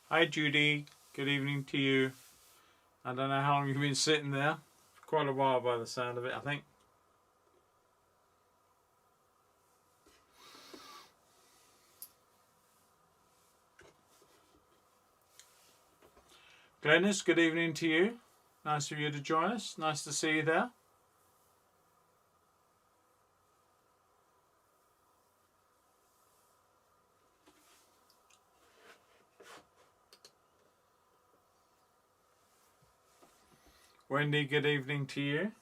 Hi Judy, good evening to you. I don't know how long you've been sitting there. Quite a while by the sound of it, I think. Glennis, good evening to you. Nice of you to join us. Nice to see you there. Wendy, good evening to you.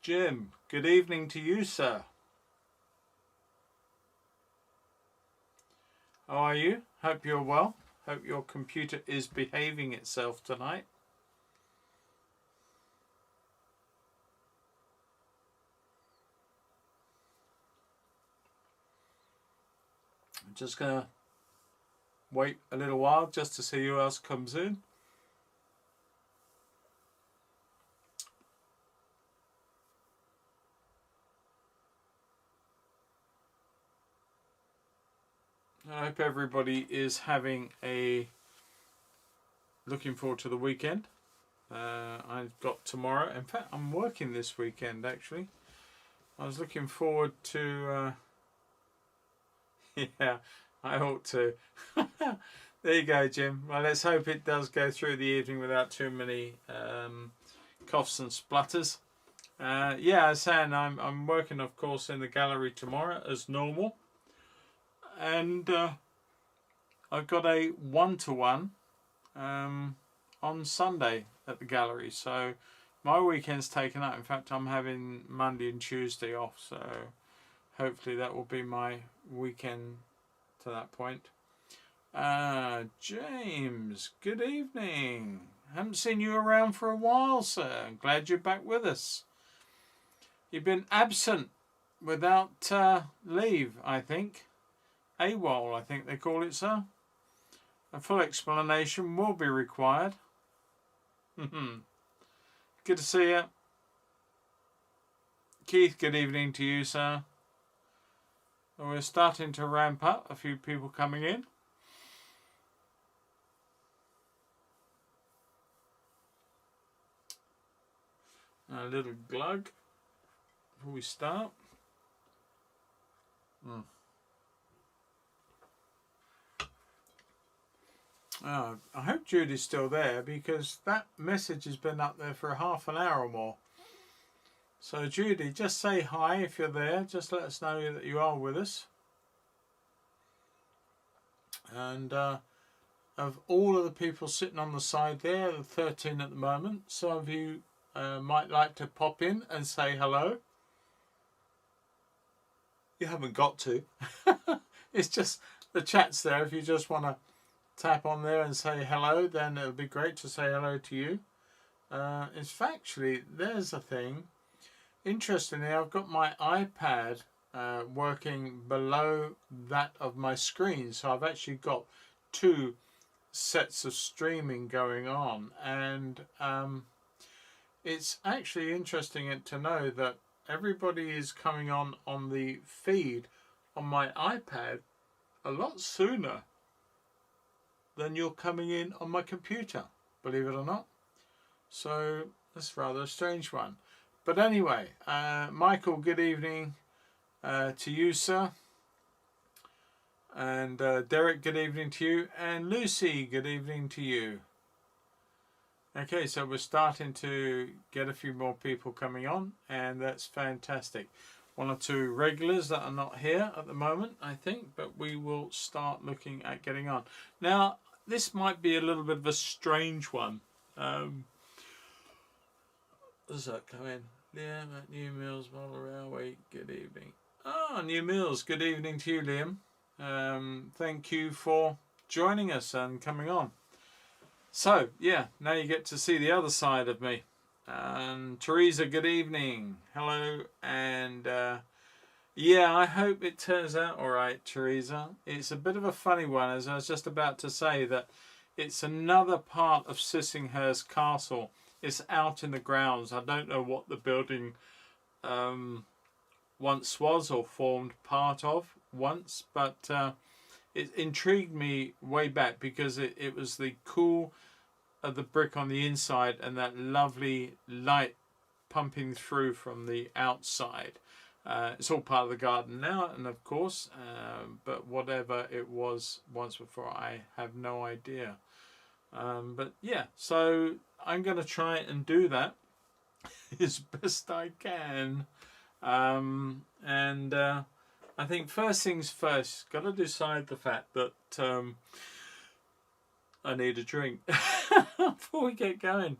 Jim, good evening to you, sir. How are you? Hope you're well. Hope your computer is behaving itself tonight. I'm just going to wait a little while just to see who else comes in. I hope everybody is looking forward to the weekend. I've got tomorrow. In fact, I'm working this weekend actually. I was looking forward to. Yeah, I ought to. There you go, Jim. Well, let's hope it does go through the evening without too many coughs and splutters. Yeah, I was saying I'm working, of course, in the gallery tomorrow as normal. And I've got a one-to-one on Sunday at the gallery, so my weekend's taken up. In fact, I'm having Monday and Tuesday off, so hopefully that will be my weekend to that point. James, good evening. Haven't seen you around for a while, sir. I'm glad you're back with us. You've been absent without leave, I think. AWOL, I think they call it, sir. A full explanation will be required. Good to see you. Keith, good evening to you, sir. We're starting to ramp up. A few people coming in. A little glug before we start. I hope Judy's still there because that message has been up there for half an hour or more. So Judy, just say hi if you're there. Just let us know that you are with us. And of all of the people sitting on the side there, the 13 at the moment, some of you might like to pop in and say hello. You haven't got to. It's just the chat's there. If you just want to tap on there and say hello, then it'll be great to say hello to you. It's factually, there's a thing. Interestingly, I've got my iPad working below that of my screen, so I've actually got two sets of streaming going on, and it's actually interesting to know that everybody is coming on the feed on my iPad a lot sooner than you're coming in on my computer, believe it or not. So that's rather a strange one. But anyway, Michael, good evening to you, sir. And Derek, good evening to you. And Lucy, good evening to you. Okay, so we're starting to get a few more people coming on, and that's fantastic. One or two regulars that are not here at the moment, I think, but we will start looking at getting on. Now, this might be a little bit of a strange one. Does that come in? Liam at New Mills Model Railway, good evening. New Mills, good evening to you, Liam. Thank you for joining us and coming on. So, yeah, now you get to see the other side of me. And Teresa, good evening. Hello. And yeah, I hope it turns out all right, Teresa. It's a bit of a funny one, as I was just about to say, that it's another part of Sissinghurst Castle. It's out in the grounds. I don't know what the building once was or formed part of once, but it intrigued me way back because it was the cool of the brick on the inside and that lovely light pumping through from the outside. It's all part of the garden now, and of course, but whatever it was once before, I have no idea. But yeah, so I'm going to try and do that as best I can. And I think first things first, got to decide the fact that I need a drink before we get going.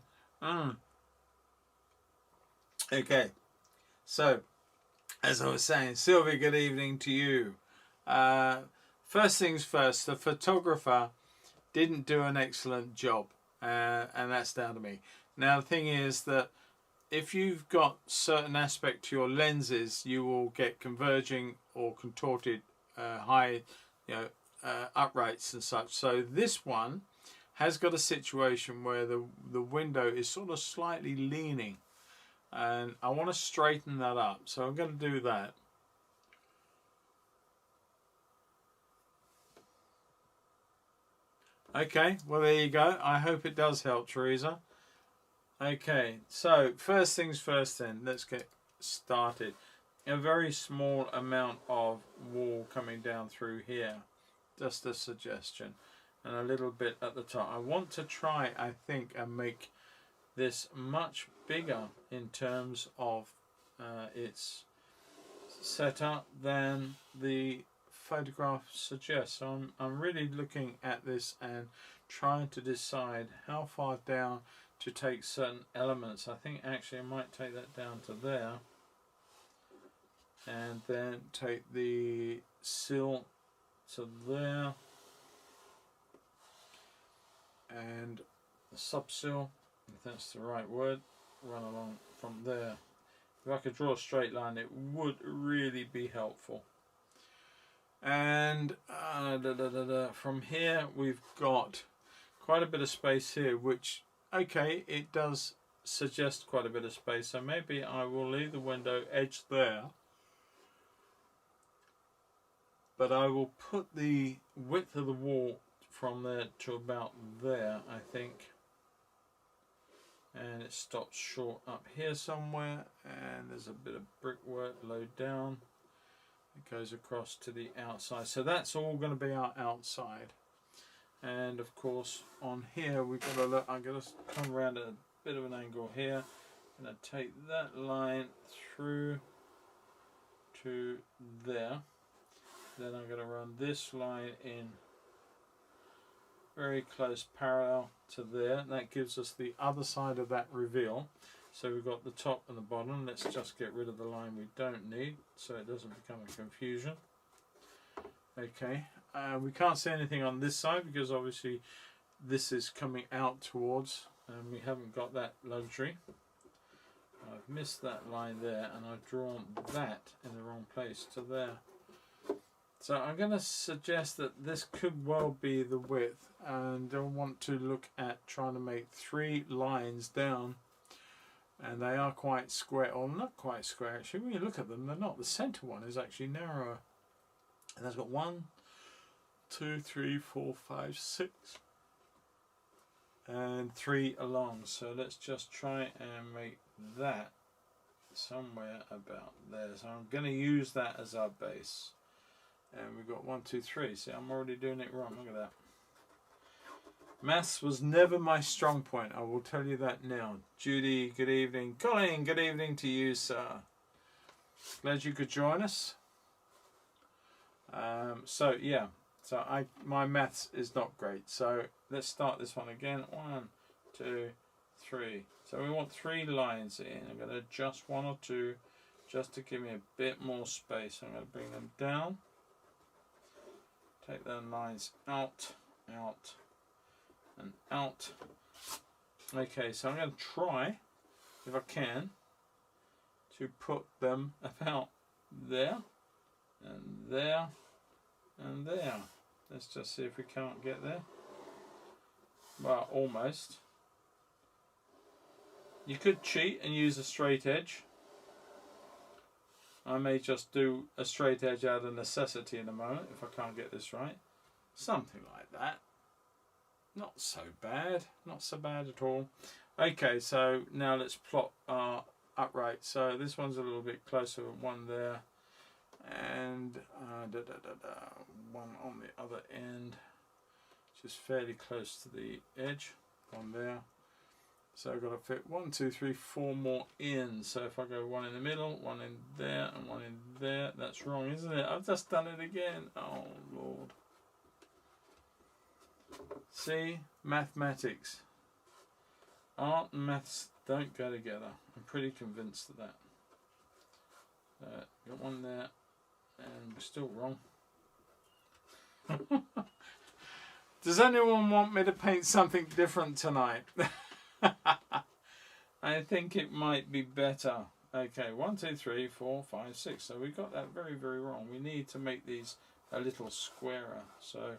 Okay, so as I was saying, Sylvia, good evening to you. First things first, the photographer didn't do an excellent job, and that's down to me. Now the thing is that if you've got certain aspect to your lenses, you will get converging or contorted high, uprights and such. So this one has got a situation where the window is sort of slightly leaning, and I want to straighten that up. So I'm going to do that. Okay, well there you go. I hope it does help, Teresa. Okay, so first things first then, let's get started. A very small amount of wall coming down through here, just a suggestion, and a little bit at the top. I want to try, I think, and make this much bigger in terms of its setup than the photograph suggests. So I'm really looking at this and trying to decide how far down to take certain elements. I think actually I might take that down to there, and then take the sill to there, and the subsill, if that's the right word, run along from there. If I could draw a straight line, it would really be helpful. And from here we've got quite a bit of space here, which, okay, it does suggest quite a bit of space, so maybe I will leave the window edge there, but I will put the width of the wall from there to about there, I think, and it stops short up here somewhere, and there's a bit of brickwork low down. It goes across to the outside, so that's all going to be our outside. And of course on here we've got to look, I'm going to come around at a bit of an angle here, and I take that line through to there. Then I'm going to run this line in very close parallel to there, and that gives us the other side of that reveal. So we've got the top and the bottom. Let's just get rid of the line we don't need so it doesn't become a confusion. Okay, we can't see anything on this side because obviously this is coming out towards, and we haven't got that luxury. I've missed that line there, and I've drawn that in the wrong place to there. So I'm going to suggest that this could well be the width, and I want to look at trying to make 3 lines down, and they are quite square, or not quite square actually. When you look at them, they're not. The centre one is actually narrower, and that's got 1, 2, 3, 4, 5, 6, and 3 along. So let's just try and make that somewhere about there. So I'm going to use that as our base. And we've got 1, 2, 3. See, I'm already doing it wrong. Look at that. Maths was never my strong point. I will tell you that now. Judy, good evening. Colin, good evening to you, sir. Glad you could join us. So yeah. So my maths is not great. So let's start this one again. 1, 2, 3. So we want 3 lines in. I'm going to adjust 1 or 2 just to give me a bit more space. I'm going to bring them down. Take those lines out, out, and out. Okay, so I'm going to try, if I can, to put them about there, and there, and there. Let's just see if we can't get there. Well, almost. You could cheat and use a straight edge. I may just do a straight edge out of necessity in a moment if I can't get this right. Something like that. Not so bad. Not so bad at all. Okay, so now let's plot our upright. So this one's a little bit closer, one there. And one on the other end, which is fairly close to the edge. One there. So I've got to fit 1, 2, 3, 4 more in. So if I go one in the middle, one in there, and one in there, that's wrong, isn't it? I've just done it again. Oh Lord. See, mathematics. Art and maths don't go together. I'm pretty convinced of that. Got one there, and we're still wrong. Does anyone want me to paint something different tonight? I think it might be better. Okay, 1, 2, 3, 4, 5, 6. So we got that very, very wrong. We need to make these a little squarer. So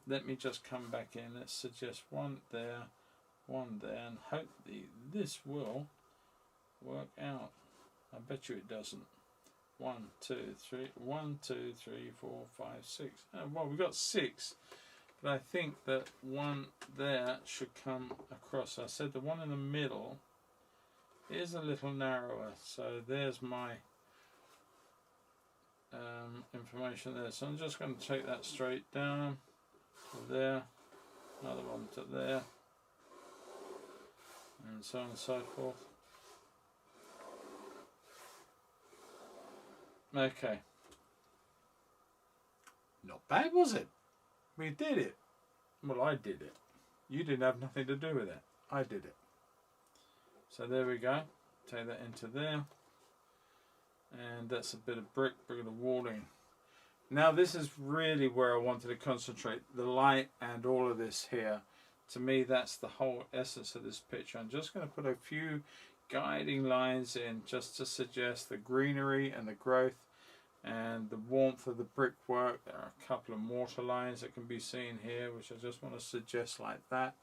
let me just come back in. Let's suggest one there, and hope this will work out. I bet you it doesn't. 1, 2, 3, 1, 2, 3, 4, 5, 6. Oh, well, we got 6. But I think that one there should come across. I said the one in the middle is a little narrower. So there's my information there. So I'm just going to take that straight down to there. Another one to there. And so on and so forth. Okay. Not bad, was it? We did it. Well, I did it. You didn't have nothing to do with it. I did it. So there we go. Take that into there. And that's a bit of brick, bit of walling. Now this is really where I wanted to concentrate. The light and all of this here. To me, that's the whole essence of this picture. I'm just going to put a few guiding lines in just to suggest the greenery and the growth and the warmth of the brickwork. There are a couple of mortar lines that can be seen here, which I just want to suggest like that.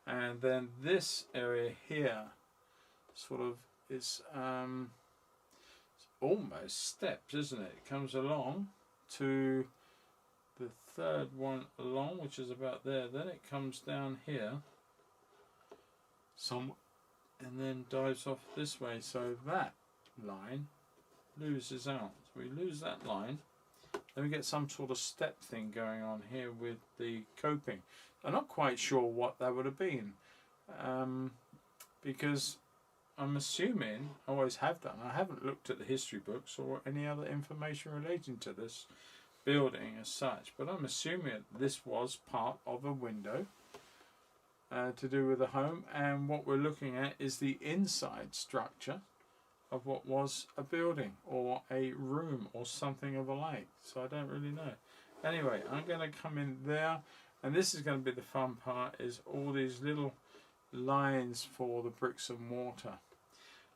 And then this area here sort of is it's almost steps, isn't it? It comes along to the third one along, which is about there. Then it comes down here and then dives off this way. So that line loses out. So we lose that line. Then we get some sort of step thing going on here with the coping. I'm not quite sure what that would have been, because I'm assuming, I always have done, I haven't looked at the history books or any other information relating to this building as such, but I'm assuming this was part of a window to do with the home, and what we're looking at is the inside structure of what was a building or a room or something of the like. So I don't really know. Anyway, I'm going to come in there, and this is going to be the fun part, is all these little lines for the bricks and mortar.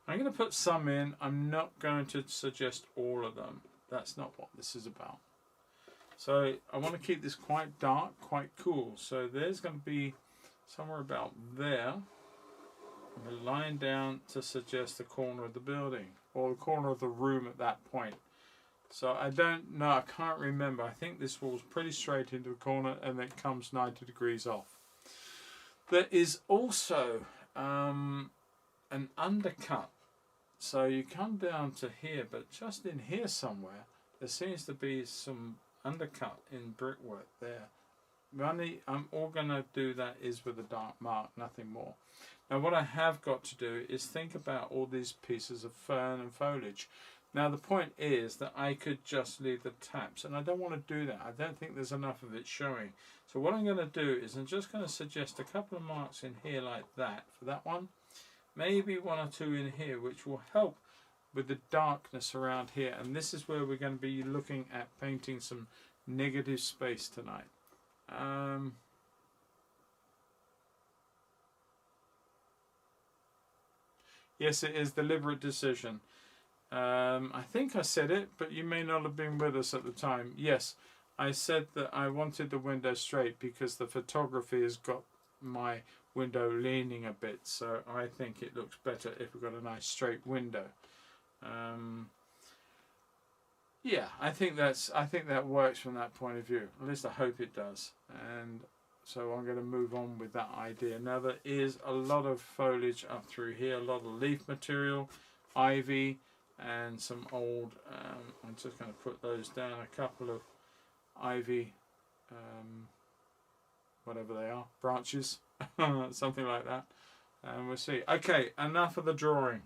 I'm going to put some in. I'm not going to suggest all of them. That's not what this is about. So I want to keep this quite dark, quite cool. So there's going to be somewhere about there, a line down to suggest the corner of the building or the corner of the room at that point. So I don't know, I can't remember. I think this falls pretty straight into the corner and then comes 90 degrees off. There is also an undercut. So you come down to here, but just in here somewhere, there seems to be some undercut in brickwork there. I'm all going to do that is with a dark mark, nothing more. Now what I have got to do is think about all these pieces of fern and foliage. Now the point is that I could just leave the taps, and I don't want to do that. I don't think there's enough of it showing. So what I'm going to do is I'm just going to suggest a couple of marks in here like that for that one. Maybe 1 or 2 in here, which will help with the darkness around here. And this is where we're going to be looking at painting some negative space tonight. Yes, it is deliberate decision. I think I said it, but you may not have been with us at the time. Yes, I said that I wanted the window straight because the photography has got my window leaning a bit, so I think it looks better if we've got a nice straight window. Yeah, I think that works from that point of view. At least I hope it does. And so I'm going to move on with that idea. Now there is a lot of foliage up through here, a lot of leaf material, ivy, and some old. I'm just going to put those down. A couple of ivy, whatever they are, branches, something like that. And we'll see. Okay, enough of the drawing.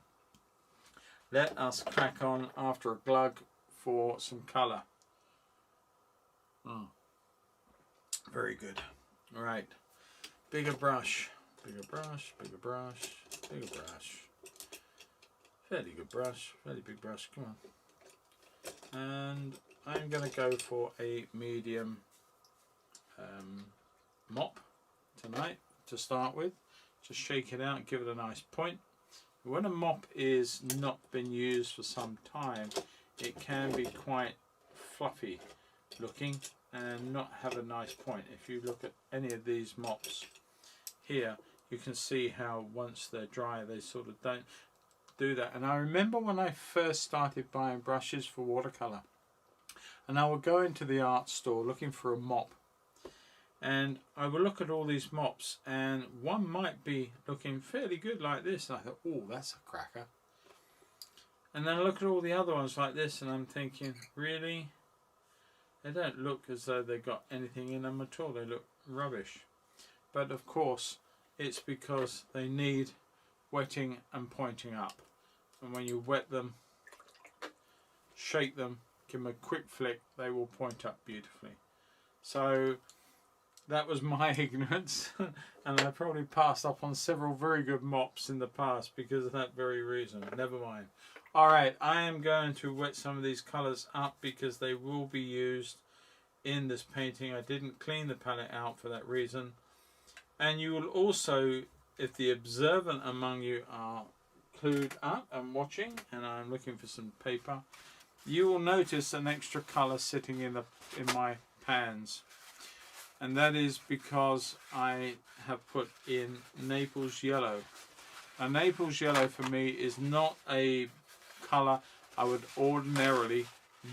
Let us crack on after a glug for some colour. Very good. Right, bigger brush, bigger brush, bigger brush, bigger brush. Fairly good brush, fairly big brush, come on. And I'm going to go for a medium mop tonight to start with. Just shake it out, give it a nice point. When a mop is not been used for some time, it can be quite fluffy looking and not have a nice point. If you look at any of these mops here, you can see how once they're dry they sort of don't do that. And I remember when I first started buying brushes for watercolour, and I would go into the art store looking for a mop, and I would look at all these mops, and one might be looking fairly good like this, and I thought, oh, that's a cracker. And then I look at all the other ones like this, and I'm thinking, really? They don't look as though they've got anything in them at all. They look rubbish. But of course, it's because they need wetting and pointing up. And when you wet them, shake them, give them a quick flick, they will point up beautifully. So that was my ignorance, and I probably passed up on several very good mops in the past because of that very reason. Never mind. Alright, I am going to wet some of these colours up because they will be used in this painting. I didn't clean the palette out for that reason. And you will also, if the observant among you are clued up and watching, and I'm looking for some paper, you will notice an extra colour sitting in my pans. And that is because I have put in Naples yellow. Now, Naples yellow for me is not a colour I would ordinarily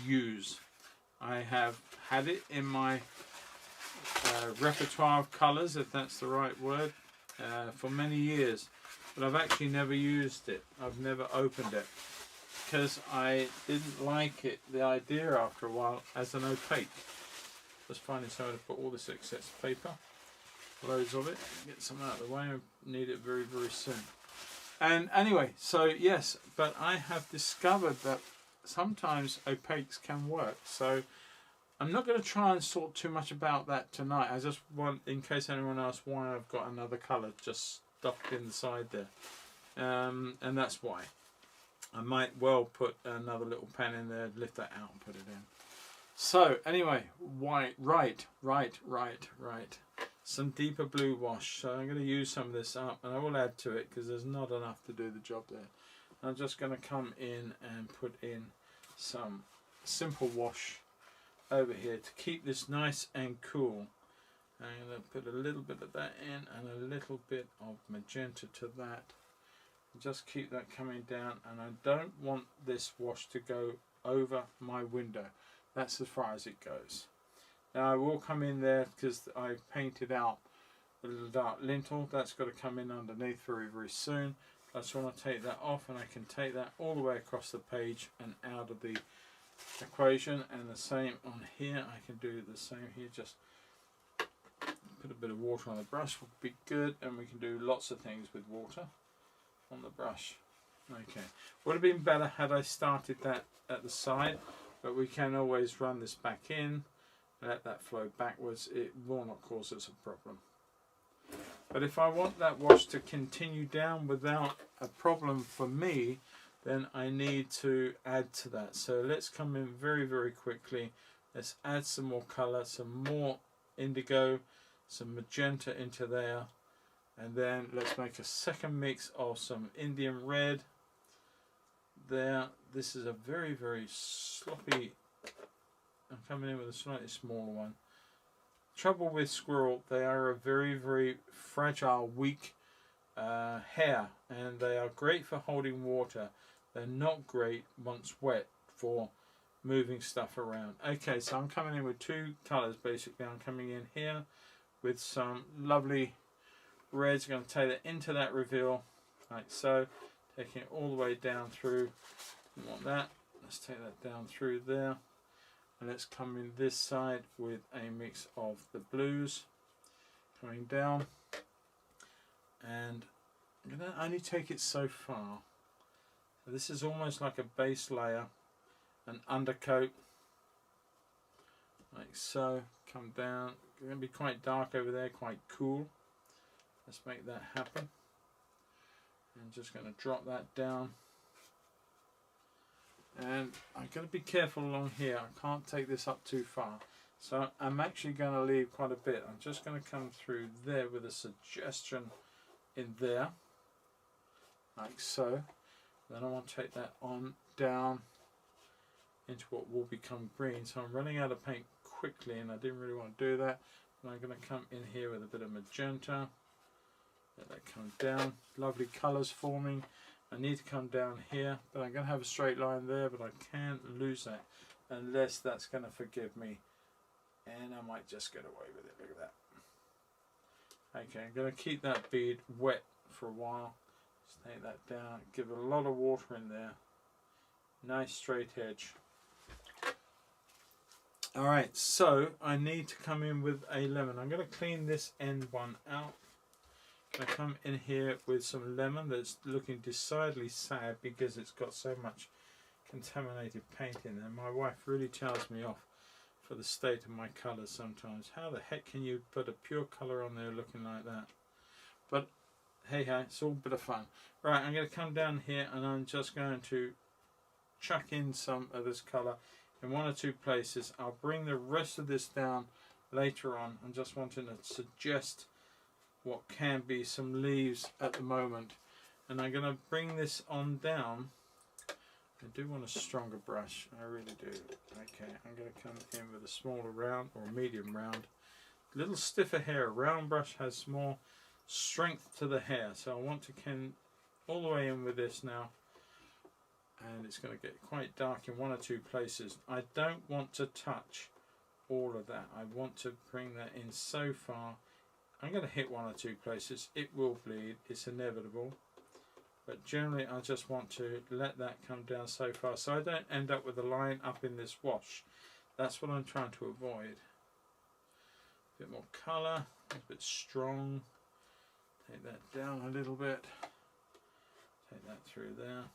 use. I have had it in my repertoire of colours, if that's the right word, for many years, but I've actually never used it. I've never opened it because I didn't like it, the idea after a while, as an opaque. Just finding somewhere to put all this excess paper, loads of it, get some out of the way. I need it very, very soon. And anyway, so yes, but I have discovered that sometimes opaques can work. So I'm not going to try and sort too much about that tonight. I just want, in case anyone asks why I've got another colour just stuffed in the side there. And that's why. I might well put another little pen in there, lift that out and put it in. So anyway, white, right. Some deeper blue wash. So I'm going to use some of this up, and I will add to it because there's not enough to do the job there. I'm just going to come in and put in some simple wash over here to keep this nice and cool. I'm going to put a little bit of that in and a little bit of magenta to that. Just keep that coming down, and I don't want this wash to go over my window. That's as far as it goes. Now I will come in there because I painted out a little dark lintel. That's got to come in underneath very, very soon. I just want to take that off, and I can take that all the way across the page and out of the equation. And the same on here. I can do the same here. Just put a bit of water on the brush would be good, and we can do lots of things with water on the brush. Okay, would have been better had I started that at the side, but we can always run this back in, let that flow backwards. It will not cause us a problem. But if I want that wash to continue down without a problem for me, then I need to add to that. So let's come in very, very quickly. Let's add some more colour, some more indigo, some magenta into there. And then let's make a second mix of some Indian red there. This is a very, very sloppy. I'm coming in with a slightly smaller one. Trouble with squirrel, they are a very, very fragile, weak hair, and they are great for holding water. They're not great once wet for moving stuff around. Okay, so I'm coming in with two colours basically. I'm coming in here with some lovely reds. I'm going to take that into that reveal like so, taking it all the way down through. You want that, let's take that down through there, and let's come in this side with a mix of the blues coming down, and I'm going to only take it so far. So this is almost like a base layer, an undercoat like so. Come down, it's going to be quite dark over there, quite cool. Let's make that happen. I'm just going to drop that down, and I'm going to be careful along here. I can't take this up too far, so I'm actually going to leave quite a bit. I'm just going to come through there with a suggestion in there like so. Then I want to take that on down into what will become green. So I'm running out of paint quickly, and I didn't really want to do that. And I'm going to come in here with a bit of magenta. Let that come down. Lovely colours forming. I need to come down here, but I'm going to have a straight line there, but I can't lose that unless that's going to forgive me. And I might just get away with it. Look at that. Okay, I'm going to keep that bead wet for a while. Just take that down. Give it a lot of water in there. Nice straight edge. Alright, so I need to come in with a lemon. I'm going to clean this end one out. I come in here with some lemon that's looking decidedly sad because it's got so much contaminated paint in there. My wife really tells me off for the state of my colours sometimes. How the heck can you put a pure colour on there looking like that? But hey hey, it's all a bit of fun. Right, I'm going to come down here and I'm just going to chuck in some of this colour in one or two places. I'll bring the rest of this down later on. I'm just wanting to suggest what can be some leaves at the moment, and I'm going to bring this on down. I do want a stronger brush, I really do. Okay, I'm going to come in with a smaller round or medium round, a little stiffer hair. A round brush has more strength to the hair, so I want to come all the way in with this now, and it's going to get quite dark in one or two places. I don't want to touch all of that. I want to bring that in so far. I'm going to hit one or two places. It will bleed, it's inevitable, but generally I just want to let that come down so far so I don't end up with a line up in this wash. That's what I'm trying to avoid. A bit more colour, a bit strong. Take that down a little bit. Take that through there.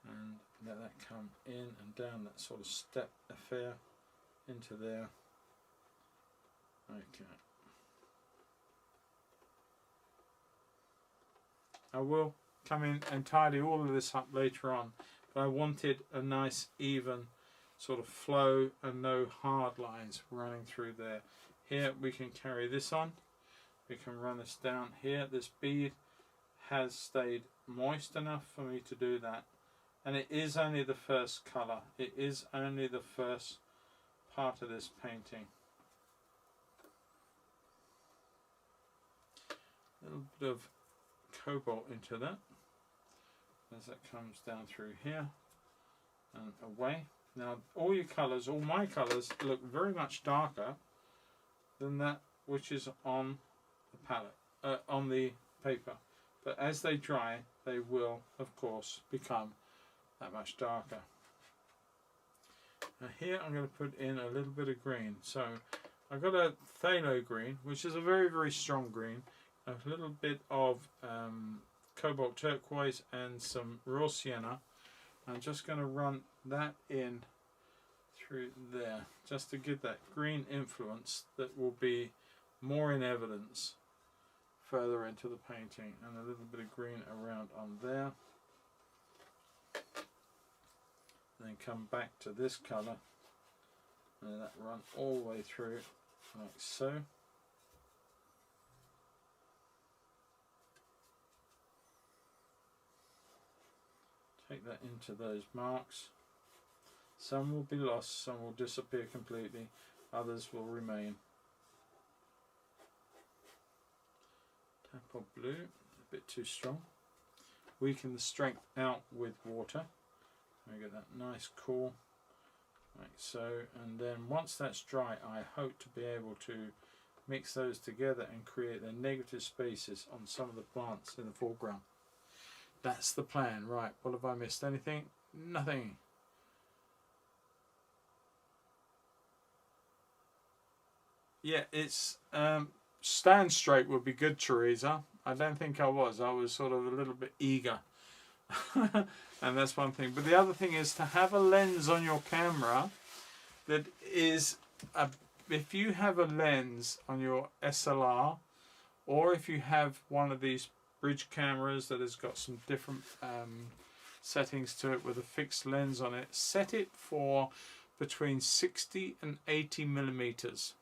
And let that come in and down, that sort of step affair into there. Okay. I will come in and tidy all of this up later on, but I wanted a nice even sort of flow and no hard lines running through there. Here we can carry this on. We can run this down here. This bead has stayed moist enough for me to do that. And it is only the first colour. It is only the first part of this painting. A little bit of cobalt into that as that comes down through here and away. Now all your colours, all my colours, look very much darker than that which is on the palette, on the paper. But as they dry, they will, of course, become that much darker. Now here I'm going to put in a little bit of green. So I've got a phthalo green, which is a very, very strong green. A little bit of cobalt turquoise and some raw sienna. I'm just going to run that in through there, just to give that green influence that will be more in evidence further into the painting, and a little bit of green around on there. And then come back to this colour and let that run all the way through like so. Take that into those marks. Some will be lost, some will disappear completely, others will remain. Tap of blue, a bit too strong. Weaken the strength out with water. I get that nice cool, like so, and then once that's dry, I hope to be able to mix those together and create the negative spaces on some of the plants in the foreground. That's the plan. Right, what have I missed? Anything? Nothing. Yeah, it's stand straight would be good, Teresa. I don't think I was sort of a little bit eager. And that's one thing, but the other thing is to have a lens on your camera that is if you have a lens on your SLR, or if you have one of these bridge cameras that has got some different settings to it with a fixed lens on it, set it for between 60 and 80 millimeters.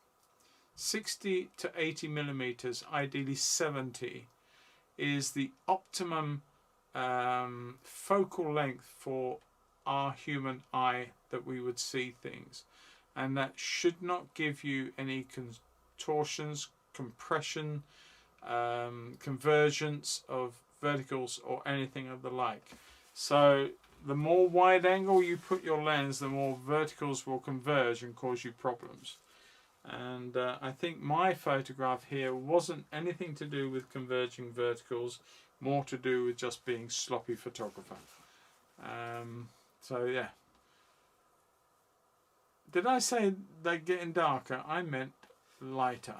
60 to 80 millimeters, ideally 70, is the optimum focal length for our human eye that we would see things, and that should not give you any contortions, compression, convergence of verticals or anything of the like. So the more wide angle you put your lens, the more verticals will converge and cause you problems. And I think my photograph here wasn't anything to do with converging verticals, more to do with just being sloppy photographer. So yeah. Did I say they're getting darker? I meant lighter.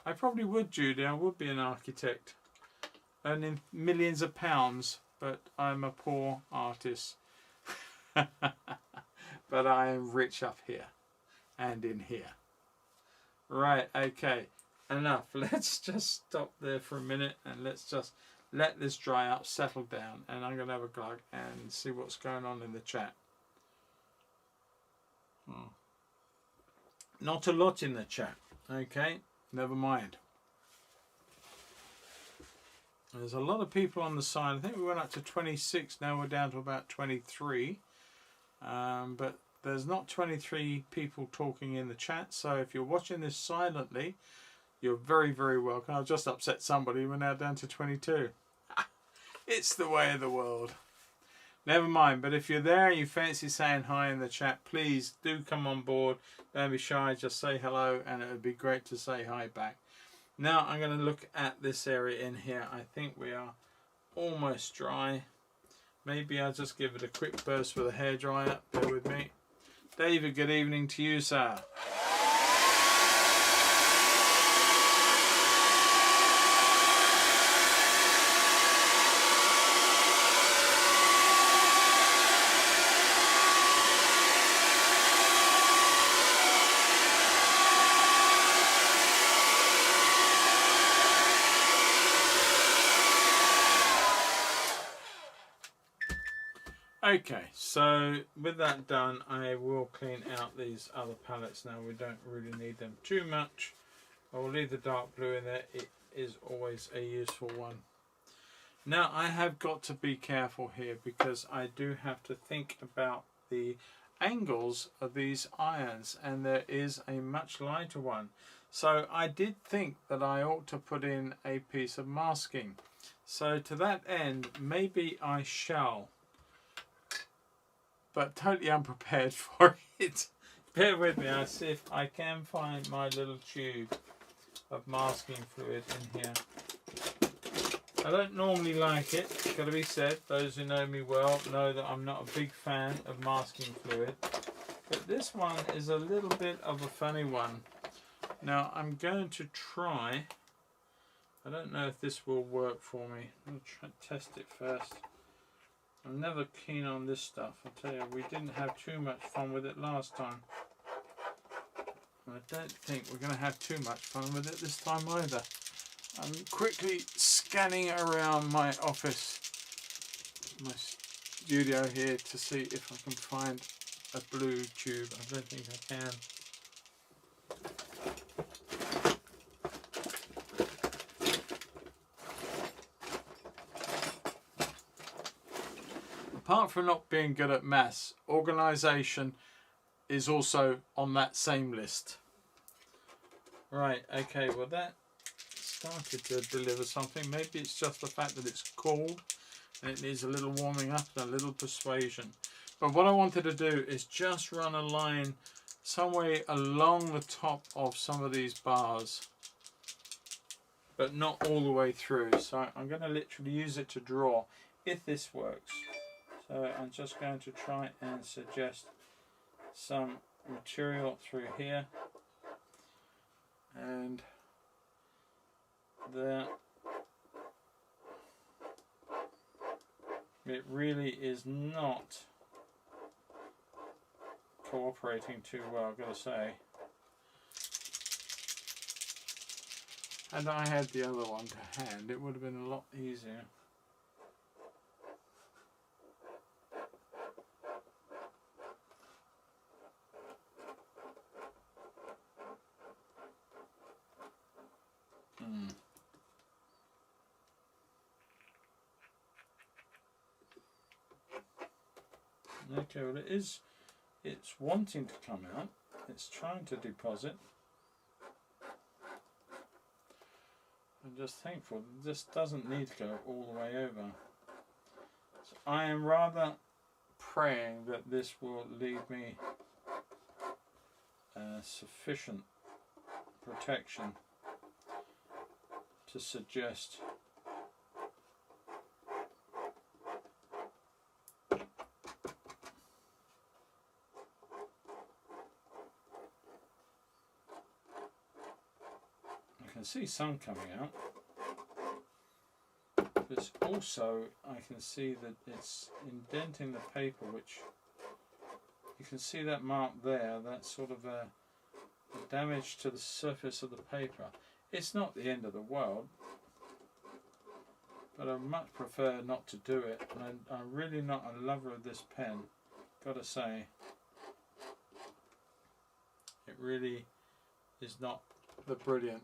I probably would, Judy. I would be an architect, earning millions of pounds, but I'm a poor artist. But I am rich up here and in here. Right, okay, enough. Let's just stop there for a minute and let's just let this dry up, settle down, and I'm going to have a glug and see what's going on in the chat. Not a lot in the chat. Okay, never mind. There's a lot of people on the side. I think we went up to 26, now we're down to about 23. But there's not 23 people talking in the chat, so if you're watching this silently, you're very, very welcome. I've just upset somebody. We're now down to 22. It's the way of the world. Never mind, but if you're there and you fancy saying hi in the chat, please do come on board. Don't be shy, just say hello, and it would be great to say hi back. Now I'm going to look at this area in here. I think we are almost dry. Maybe I'll just give it a quick burst with a hairdryer. Bear with me. David, good evening to you, sir. Okay, so with that done, I will clean out these other palettes now. We don't really need them too much. I will leave the dark blue in there. It is always a useful one. Now I have got to be careful here because I do have to think about the angles of these irons, and there is a much lighter one. So I did think that I ought to put in a piece of masking. So to that end, maybe I shall. But totally unprepared for it. Bear with me, I'll see if I can find my little tube of masking fluid in here. I don't normally like it, gotta be said. Those who know me well know that I'm not a big fan of masking fluid. But this one is a little bit of a funny one. Now I'm going to try, I don't know if this will work for me. I'll try to test it first. I'm never keen on this stuff. I tell you, we didn't have too much fun with it last time. I don't think we're going to have too much fun with it this time either. I'm quickly scanning around my office, my studio here, to see if I can find a blue tube. I don't think I can. Apart from not being good at maths, organisation is also on that same list. Right, okay, well that started to deliver something. Maybe it's just the fact that it's cold and it needs a little warming up and a little persuasion. But what I wanted to do is just run a line some way along the top of some of these bars, but not all the way through. So I'm going to literally use it to draw, if this works. So I'm just going to try and suggest some material through here and there. It really is not cooperating too well, I've got to say. And I had the other one to hand, it would have been a lot easier. Okay, well it's wanting to come out, it's trying to deposit. I'm just thankful this doesn't need to go all the way over. So I am rather praying that this will leave me sufficient protection to suggest I can see some coming out. But also I can see that it's indenting the paper, which you can see that mark there, that's sort of a damage to the surface of the paper. It's not the end of the world, but I much prefer not to do it, and I'm really not a lover of this pen, gotta say. It really is not the brilliant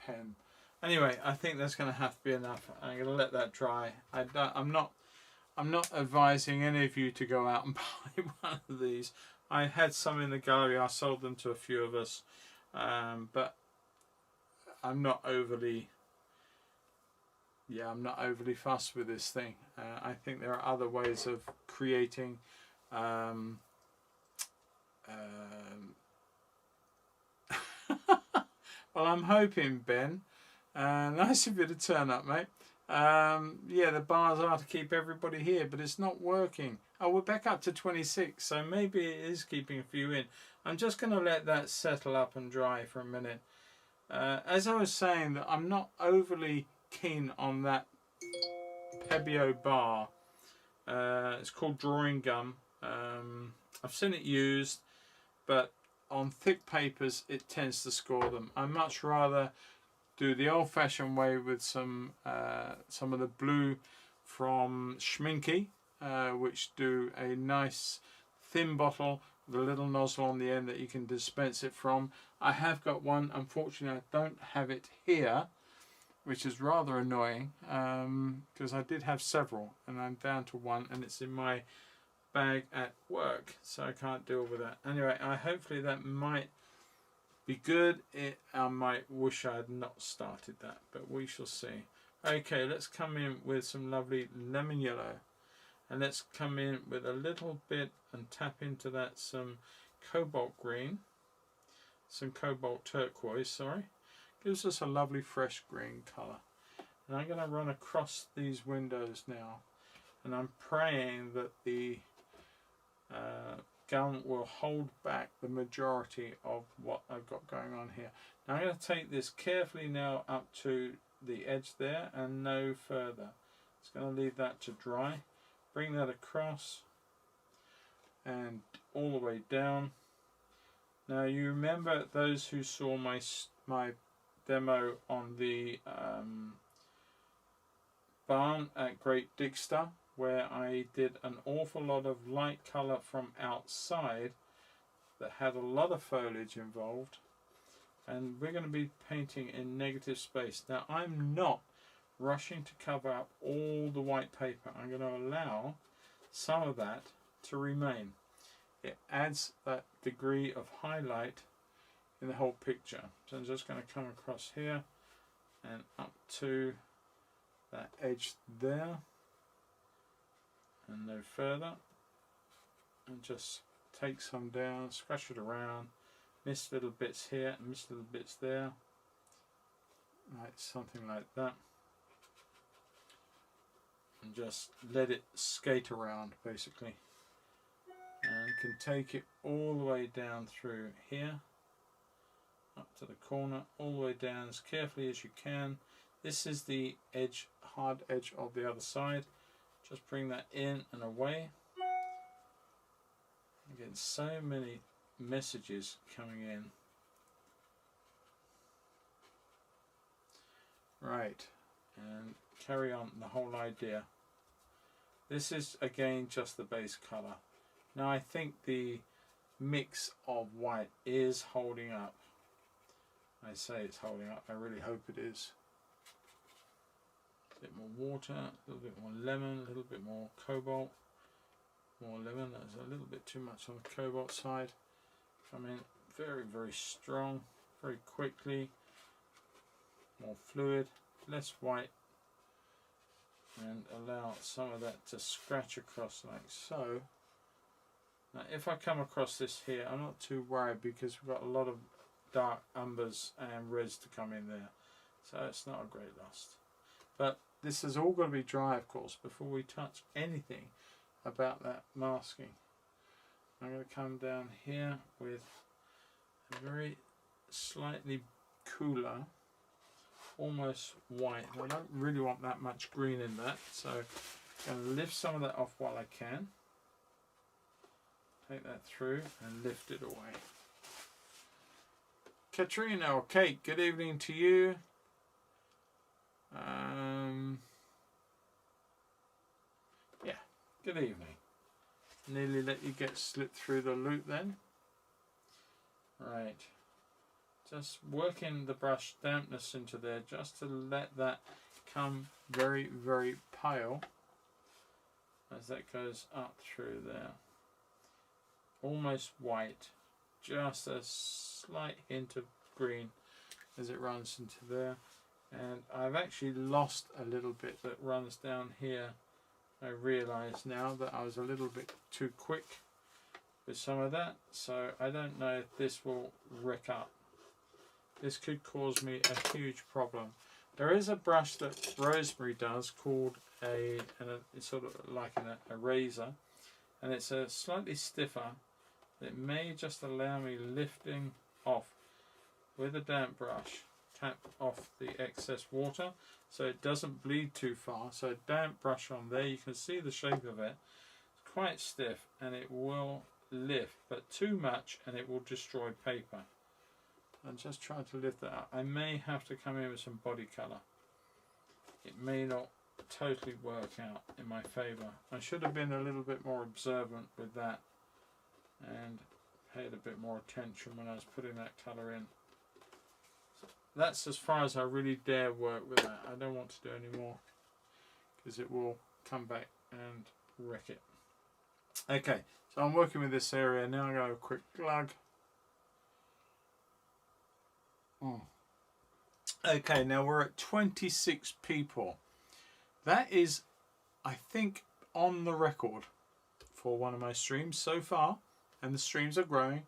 pen. Anyway, I think that's going to have to be enough. I'm going to let that dry. I'm not advising any of you to go out and buy one of these. I had some in the gallery. I sold them to a few of us, but I'm not overly fussed with this thing. I think there are other ways of creating well, I'm hoping, Ben, nice of you to turn up, mate. Yeah, the bars are to keep everybody here, but it's not working. Oh, we're back up to 26, so maybe it is keeping a few in. I'm just going to let that settle up and dry for a minute. As I was saying, that I'm not overly keen on that Pebeo bar. It's called Drawing Gum. I've seen it used, but on thick papers it tends to score them. I much rather do the old-fashioned way with some of the blue from Schminke, which do a nice thin bottle with a little nozzle on the end that you can dispense it from. I have got one. Unfortunately, I don't have it here, which is rather annoying, because I did have several and I'm down to one, and it's in my bag at work, so I can't deal with that. Anyway, hopefully that might be good. I might wish I had not started that, but we shall see. Okay, let's come in with some lovely lemon yellow, and let's come in with a little bit and tap into that some cobalt green, some cobalt turquoise, sorry. Gives us a lovely fresh green colour. And I'm going to run across these windows now, and I'm praying that the gum will hold back the majority of what I've got going on here. Now I'm going to take this carefully now up to the edge there and no further. It's going to leave that to dry. Bring that across and all the way down. Now you remember, those who saw my demo on the barn at Great Digster, where I did an awful lot of light colour from outside that had a lot of foliage involved, and we're going to be painting in negative space. Now I'm not rushing to cover up all the white paper. I'm going to allow some of that to remain. It adds that degree of highlight in the whole picture. So I'm just going to come across here and up to that edge there and no further, and just take some down, scratch it around, miss little bits here and miss little bits there, like something like that, and just let it skate around basically, and can take it all the way down through here up to the corner, all the way down as carefully as you can. This is the edge, hard edge of the other side. Just bring that in and away. Again, so many messages coming in. Right, and carry on the whole idea. This is again just the base colour. Now I think the mix of white is holding up. I say it's holding up, I really hope it is. A bit more water, a little bit more lemon, a little bit more cobalt. More lemon, that's a little bit too much on the cobalt side. Come in very, very strong, very quickly. More fluid, less white, and allow some of that to scratch across like so. Now if I come across this here, I'm not too worried because we've got a lot of dark umbers and reds to come in there, so it's not a great loss. But this is all going to be dry, of course, before we touch anything about that masking. I'm going to come down here with a very slightly cooler, almost white. I don't really want that much green in that, so I'm going to lift some of that off while I can. Take that through and lift it away. Katrina or Kate, good evening to you. Yeah, good evening. Nearly let you get slipped through the loop then. Right, just working the brush dampness into there just to let that come very, very pale as that goes up through there. Almost white, just a slight hint of green as it runs into there. And I've actually lost a little bit that runs down here. I realise now that I was a little bit too quick with some of that, so I don't know if this will wreck up. This could cause me a huge problem. There is a brush that Rosemary does called it's sort of like a razor, and it's a slightly stiffer. It may just allow me lifting off with a damp brush, tap off the excess water so it doesn't bleed too far. So a damp brush on there, you can see the shape of it. It's quite stiff and it will lift, but too much and it will destroy paper. I'm just trying to lift that up. I may have to come in with some body colour. It may not totally work out in my favour. I should have been a little bit more observant with that and paid a bit more attention when I was putting that colour in. So that's as far as I really dare work with that. I don't want to do any more because it will come back and wreck it. Okay, so I'm working with this area now. I'm going to have a quick glug. Okay, now we're at 26 people. That is, I think, on the record for one of my streams so far, and the streams are growing.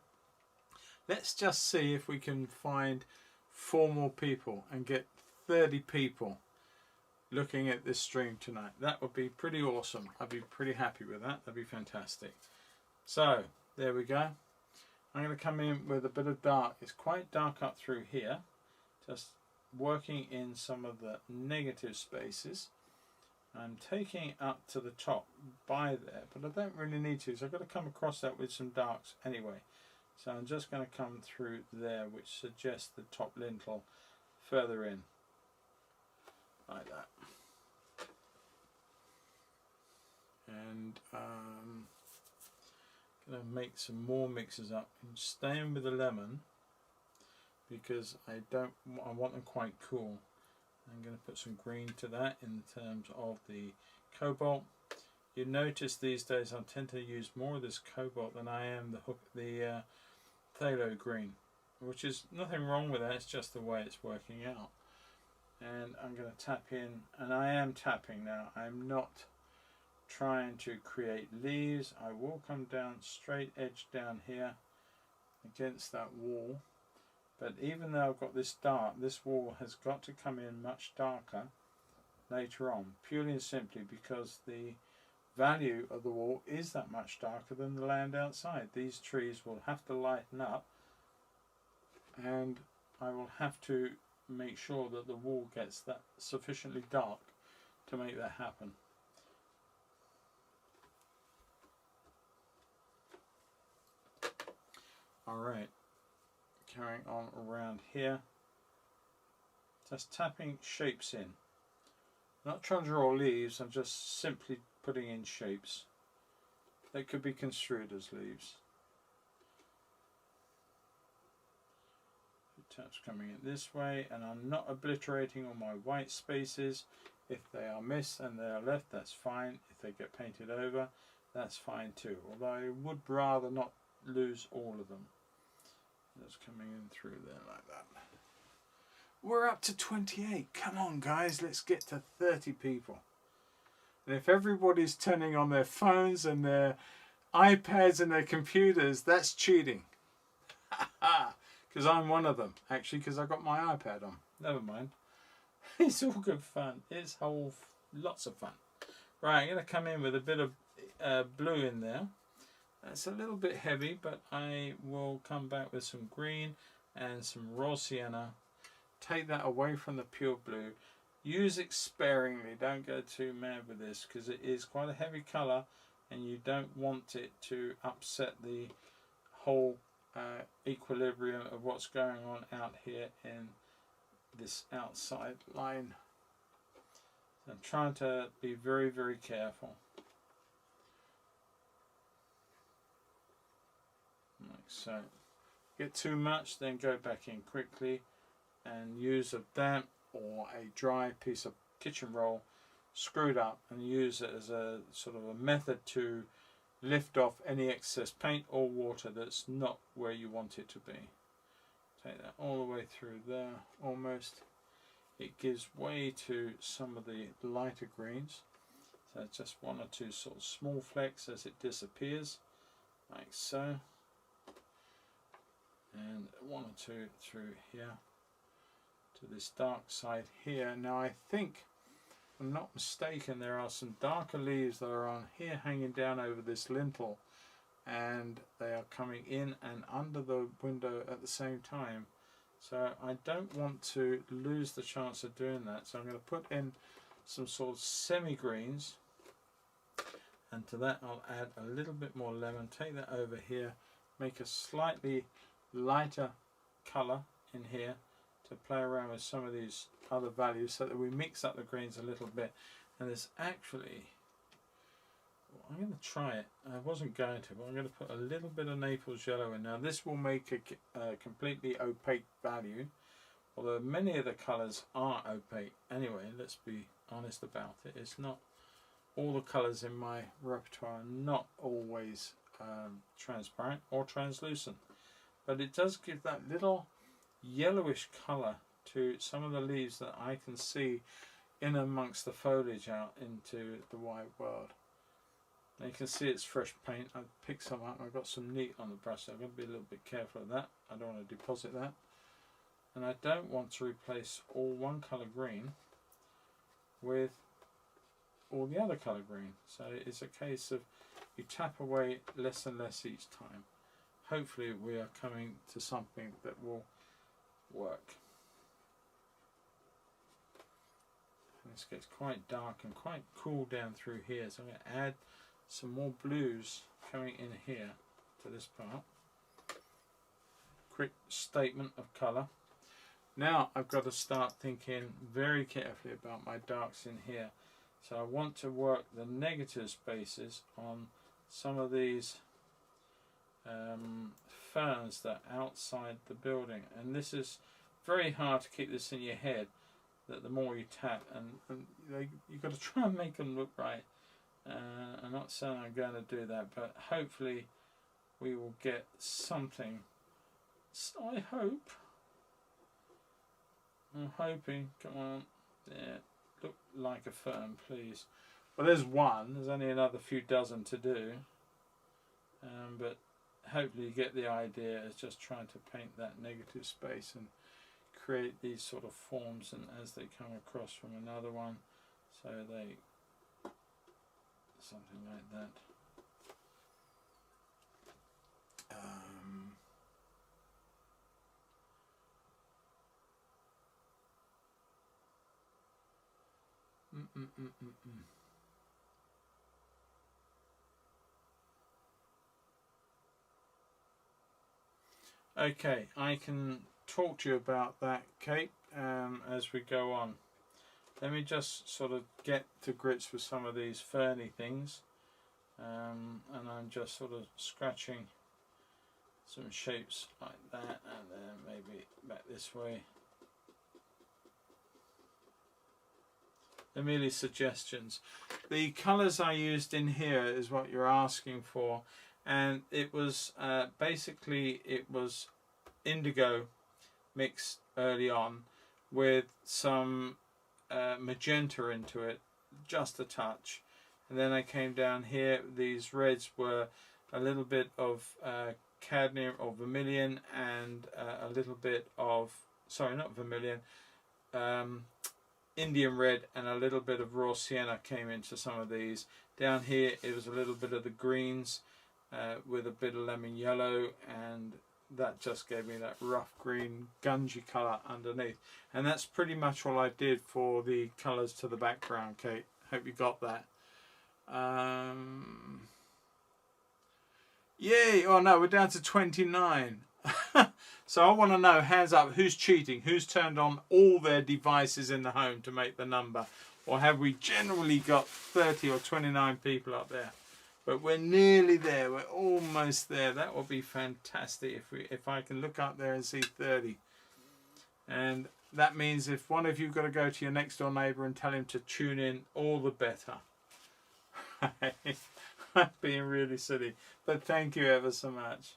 Let's just see if we can find 4 more people and get 30 people looking at this stream tonight. That would be pretty awesome. I'd be pretty happy with that. That'd be fantastic. So there we go. I'm going to come in with a bit of dark. It's quite dark up through here, just working in some of the negative spaces. I'm taking it up to the top by there, but I don't really need to, so I've got to come across that with some darks anyway. So I'm just going to come through there, which suggests the top lintel further in, like that. And going to make some more mixes up and staying with the lemon because I want them quite cool. I'm going to put some green to that in terms of the cobalt. You notice these days I tend to use more of this cobalt than I am the phthalo green, which is nothing wrong with that, it's just the way it's working out. and I'm going to tap in, and I am tapping now. I'm not trying to create leaves. I will come down straight edge down here against that wall, but even though I've got this dark, this wall has got to come in much darker later on, purely and simply because the value of the wall is that much darker than the land outside. These trees will have to lighten up, and I will have to make sure that the wall gets that sufficiently dark to make that happen. Alright, carrying on around here, just tapping shapes in. Not trying to draw leaves, I'm just simply putting in shapes. They could be construed as leaves. Taps coming in this way, and I'm not obliterating all my white spaces. If they are missed and they are left, that's fine. If they get painted over, that's fine too. Although I would rather not lose all of them. That's coming in through there like that. We're up to 28. Come on, guys, let's get to 30 people. And if everybody's turning on their phones and their iPads and their computers, that's cheating. Because I'm one of them, actually, because I got my iPad on. Never mind. It's all good fun. It's lots of fun. Right, I'm going to come in with a bit of blue in there. That's a little bit heavy, but I will come back with some green and some raw sienna. Take that away from the pure blue. Use it sparingly. Don't go too mad with this, because it is quite a heavy colour, and you don't want it to upset the whole equilibrium of what's going on out here in this outside line. I'm trying to be very, very careful. Like so. Get too much, then go back in quickly and use a damp or a dry piece of kitchen roll screwed up, and use it as a sort of a method to lift off any excess paint or water that's not where you want it to be. Take that all the way through there almost. It gives way to some of the lighter greens, so just one or two sort of small flecks as it disappears, like so, and one or two through here to this dark side here. Now I think, if I'm not mistaken, there are some darker leaves that are on here hanging down over this lintel, and they are coming in and under the window at the same time. So I don't want to lose the chance of doing that, so I'm going to put in some sort of semi-greens, and to that I'll add a little bit more lemon. Take that over here, make a slightly lighter colour in here to play around with some of these other values, so that we mix up the greens a little bit. And there's actually, I'm going to try it. I wasn't going to, but I'm going to put a little bit of Naples yellow in. Now this will make a completely opaque value, although many of the colours are opaque anyway. Let's be honest about it. It's not, all the colours in my repertoire are not always transparent or translucent, but it does give that little yellowish colour to some of the leaves that I can see in amongst the foliage out into the wide world. Now you can see it's fresh paint. I've picked some up. I've got some neat on the brush, so I've got to be a little bit careful of that. I don't want to deposit that, and I don't want to replace all one colour green with all the other colour green. So it's a case of you tap away less and less each time. Hopefully we are coming to something that will work. This gets quite dark and quite cool down through here, so I'm going to add some more blues coming in here to this part. Quick statement of colour. Now I've got to start thinking very carefully about my darks in here. So I want to work the negative spaces on some of these ferns that are outside the building, and this is very hard to keep this in your head, that the more you tap, and you've got to try and make them look right. I'm not saying I'm going to do that, but hopefully we will get something. So I hope I'm hoping, come on, yeah, look like a fern, please. Well, there's one, there's only another few dozen to do, but hopefully you get the idea. It's just trying to paint that negative space and create these sort of forms, and as they come across from another one, so they, something like that. Okay, I can talk to you about that, Kate, as we go on. Let me just sort of get to grips with some of these ferny things, and I'm just sort of scratching some shapes like that, and then maybe back this way. They're merely suggestions. The colours I used in here is what you're asking for, and it was basically, it was indigo mixed early on with some magenta into it, just a touch, and then I came down here. These reds were a little bit of cadmium or vermilion, and a little bit of, sorry, not vermilion, Indian red, and a little bit of raw sienna came into some of these. Down here it was a little bit of the greens with a bit of lemon yellow, and that just gave me that rough green gungy colour underneath. And that's pretty much all I did for the colours to the background, Kate. Hope you got that. Yay! Oh no, we're down to 29. So I want to know, hands up, who's cheating? Who's turned on all their devices in the home to make the number? Or have we generally got 30 or 29 people up there? But we're nearly there. We're almost there. That would be fantastic if I can look up there and see 30. And that means if one of you got to go to your next door neighbour and tell him to tune in, all the better. I'm being really silly. But thank you ever so much.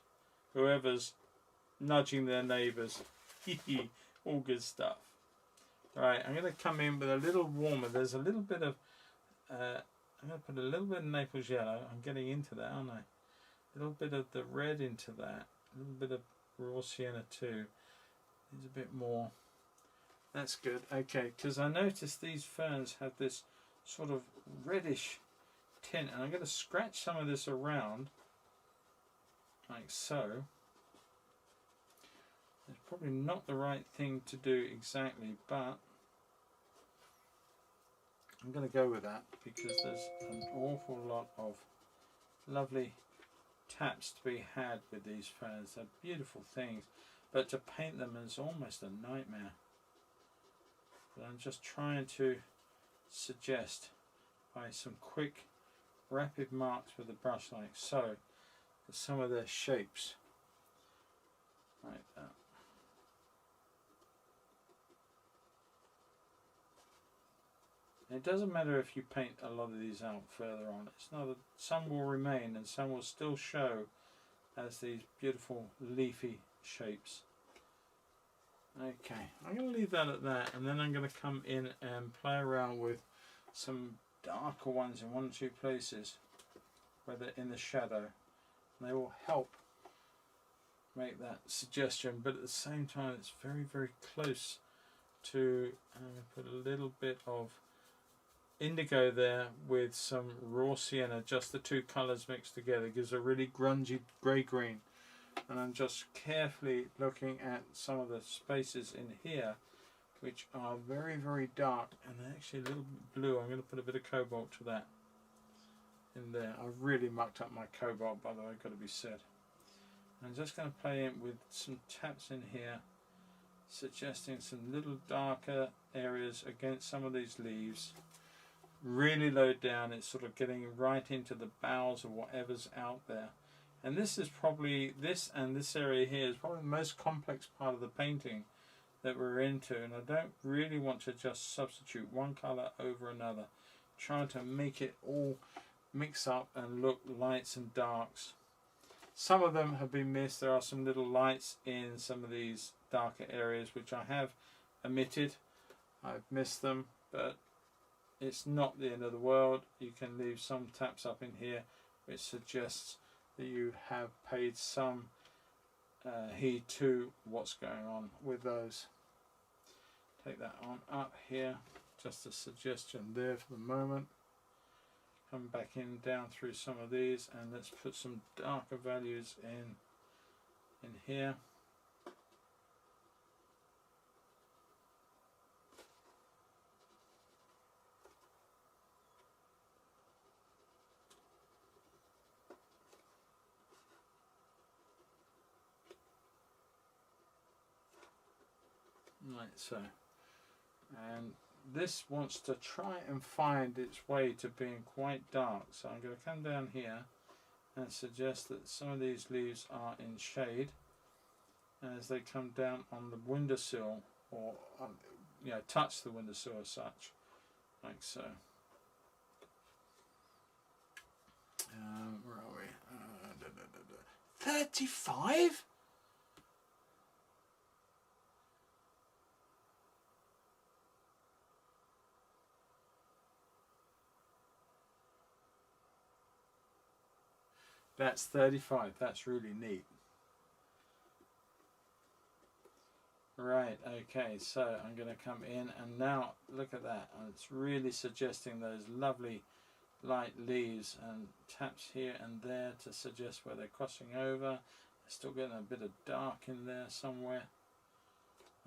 Whoever's nudging their neighbours. All good stuff. Right, I'm going to come in with a little warmer. There's a little bit of... I'm going to put a little bit of Naples yellow. I'm getting into that, aren't I? A little bit of the red into that. A little bit of raw sienna too. There's a bit more. That's good. Okay, because I noticed these ferns have this sort of reddish tint, and I'm going to scratch some of this around like so. It's probably not the right thing to do exactly, but I'm going to go with that because there's an awful lot of lovely taps to be had with these ferns. They're beautiful things, but to paint them is almost a nightmare. But I'm just trying to suggest by some quick rapid marks with the brush like so, some of their shapes like that. It doesn't matter if you paint a lot of these out further on. It's not a, some will remain and some will still show as these beautiful leafy shapes. Okay, I'm going to leave that at that, and then I'm going to come in and play around with some darker ones in one or two places where they're in the shadow. And they will help make that suggestion, but at the same time it's very, very close to, I'm going to put a little bit of indigo there with some raw sienna. Just the two colours mixed together gives a really grungy grey-green. And I'm just carefully looking at some of the spaces in here which are very, very dark and they're actually a little bit blue. I'm going to put a bit of cobalt to that in there. I've really mucked up my cobalt, by the way, got to be said. I'm just going to play in with some taps in here, suggesting some little darker areas against some of these leaves. Really low down, it's sort of getting right into the bowels of whatever's out there. And this is probably, this and this area here is probably the most complex part of the painting that we're into, and I don't really want to just substitute one colour over another, trying to make it all mix up and look lights and darks. Some of them have been missed. There are some little lights in some of these darker areas which I have omitted. I've missed them, but it's not the end of the world. You can leave some taps up in here, which suggests that you have paid some heed to what's going on with those. Take that on up here, just a suggestion there for the moment. Come back in down through some of these, and let's put some darker values in here. Right, so, and this wants to try and find its way to being quite dark, so I'm going to come down here and suggest that some of these leaves are in shade as they come down on the windowsill, or touch the windowsill as such, like so. Where are we? 35? That's 35. That's really neat. Right, okay, so I'm going to come in, and now look at that. It's really suggesting those lovely light leaves, and taps here and there to suggest where they're crossing over. Still getting a bit of dark in there somewhere,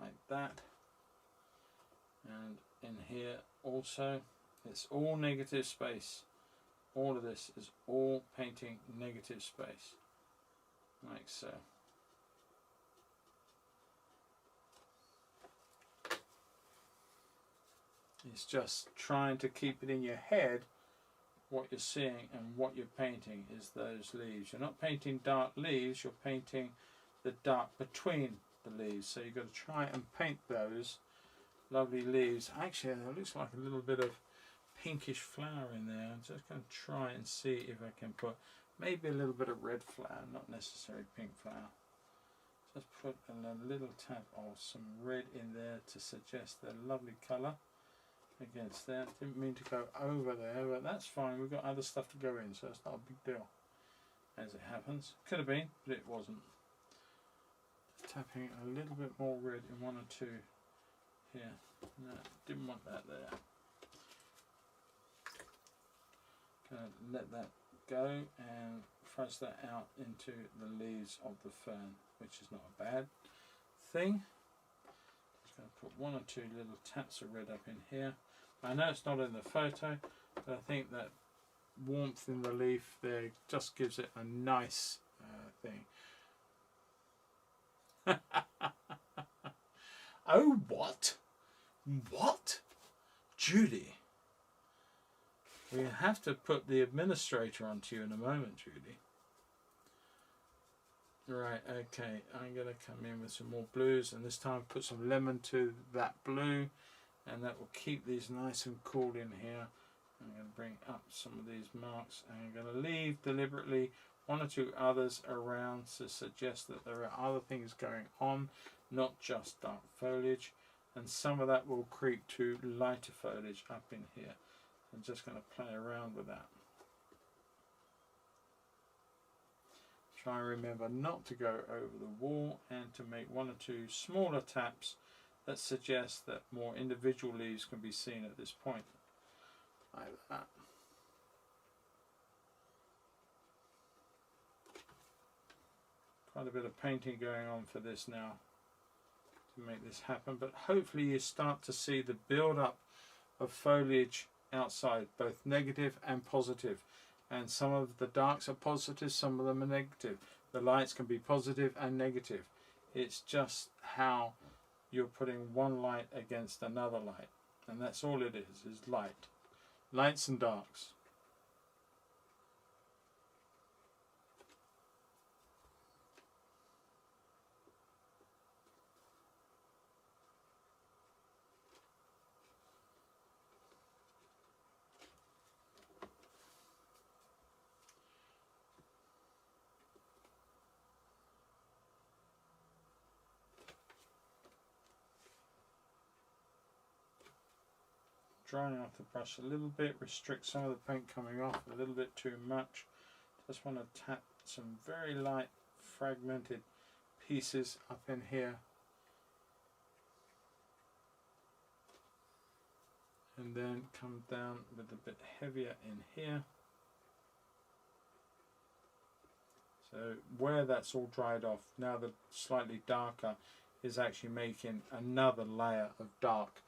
like that. And in here also, it's all negative space. All of this is all painting negative space, like so. It's just trying to keep it in your head what you're seeing and what you're painting is those leaves. You're not painting dark leaves, you're painting the dark between the leaves. So you've got to try and paint those lovely leaves. Actually, there looks like a little bit of pinkish flower in there. I'm just going to try and see if I can put maybe a little bit of red flower, not necessarily pink flower. Just put a little tap of some red in there to suggest the lovely colour against that. Didn't mean to go over there, but that's fine. We've got other stuff to go in, so it's not a big deal as it happens. Could have been, but it wasn't. Just tapping a little bit more red in one or two here. No, didn't want that there. Gonna let that go and fudge that out into the leaves of the fern, which is not a bad thing. Just going to put one or two little taps of red up in here. I know it's not in the photo, but I think that warmth in the leaf there just gives it a nice thing. Oh, what? What? Judy? We have to put the administrator onto you in a moment, Judy. Right, okay, I'm going to come in with some more blues, and this time put some lemon to that blue, and that will keep these nice and cool in here. I'm going to bring up some of these marks, and I'm going to leave deliberately one or two others around to suggest that there are other things going on, not just dark foliage, and some of that will creep to lighter foliage up in here. I'm just going to play around with that. Try and remember not to go over the wall, and to make one or two smaller taps that suggest that more individual leaves can be seen at this point, like that. Quite a bit of painting going on for this now to make this happen, but hopefully you start to see the build up of foliage outside, both negative and positive. And some of the darks are positive, some of them are negative. The lights can be positive and negative. It's just how you're putting one light against another light, and that's all it is light. Lights and darks. drying off the brush a little bit, restrict some of the paint coming off a little bit too much. Just want to tap some very light fragmented pieces up in here, and then come down with a bit heavier in here. So where that's all dried off, now the slightly darker is actually making another layer of dark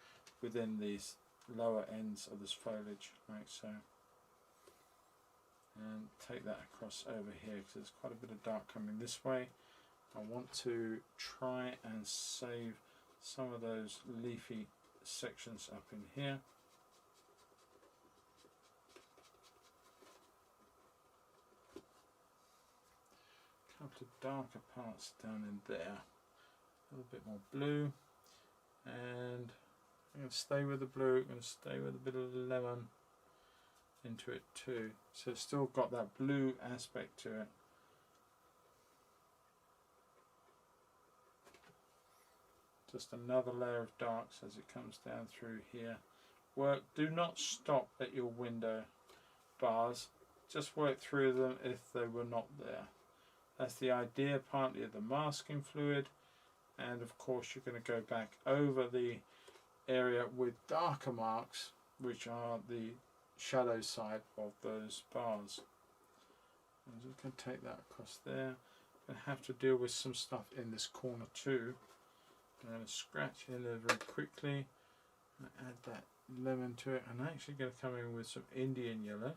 within these lower ends of this foliage, like so. And take that across over here because there's quite a bit of dark coming this way. I want to try and save some of those leafy sections up in here. A couple of darker parts down in there. A little bit more blue. And I'm going to stay with the blue. I'm going to stay with a bit of lemon into it too. So it's still got that blue aspect to it. Just another layer of darks as it comes down through here. Do not stop at your window bars. Just work through them if they were not there. That's the idea, partly of the masking fluid, and of course you're going to go back over the area with darker marks, which are the shadow side of those bars. I'm just going to take that across there. I'm going to have to deal with some stuff in this corner too. I'm going to scratch in there very quickly and add that lemon to it. I'm actually going to come in with some Indian yellow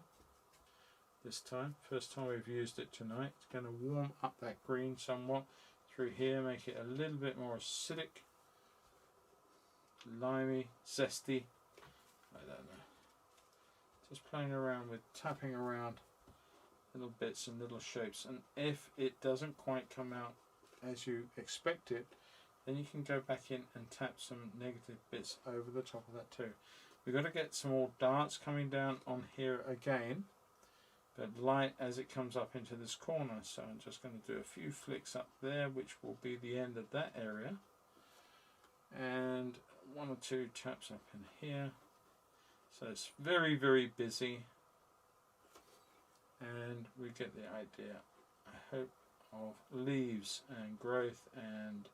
this time. First time we've used it tonight. It's going to warm up that green somewhat through here, make it a little bit more acidic, limey, zesty. I don't know. Just playing around with tapping around little bits and little shapes, and if it doesn't quite come out as you expect it, then you can go back in and tap some negative bits over the top of that too. We've got to get some more darts coming down on here again, but light as it comes up into this corner. So I'm just going to do a few flicks up there, which will be the end of that area, and one or two taps up in here. So it's very, very busy, and we get the idea, I hope, of leaves and growth and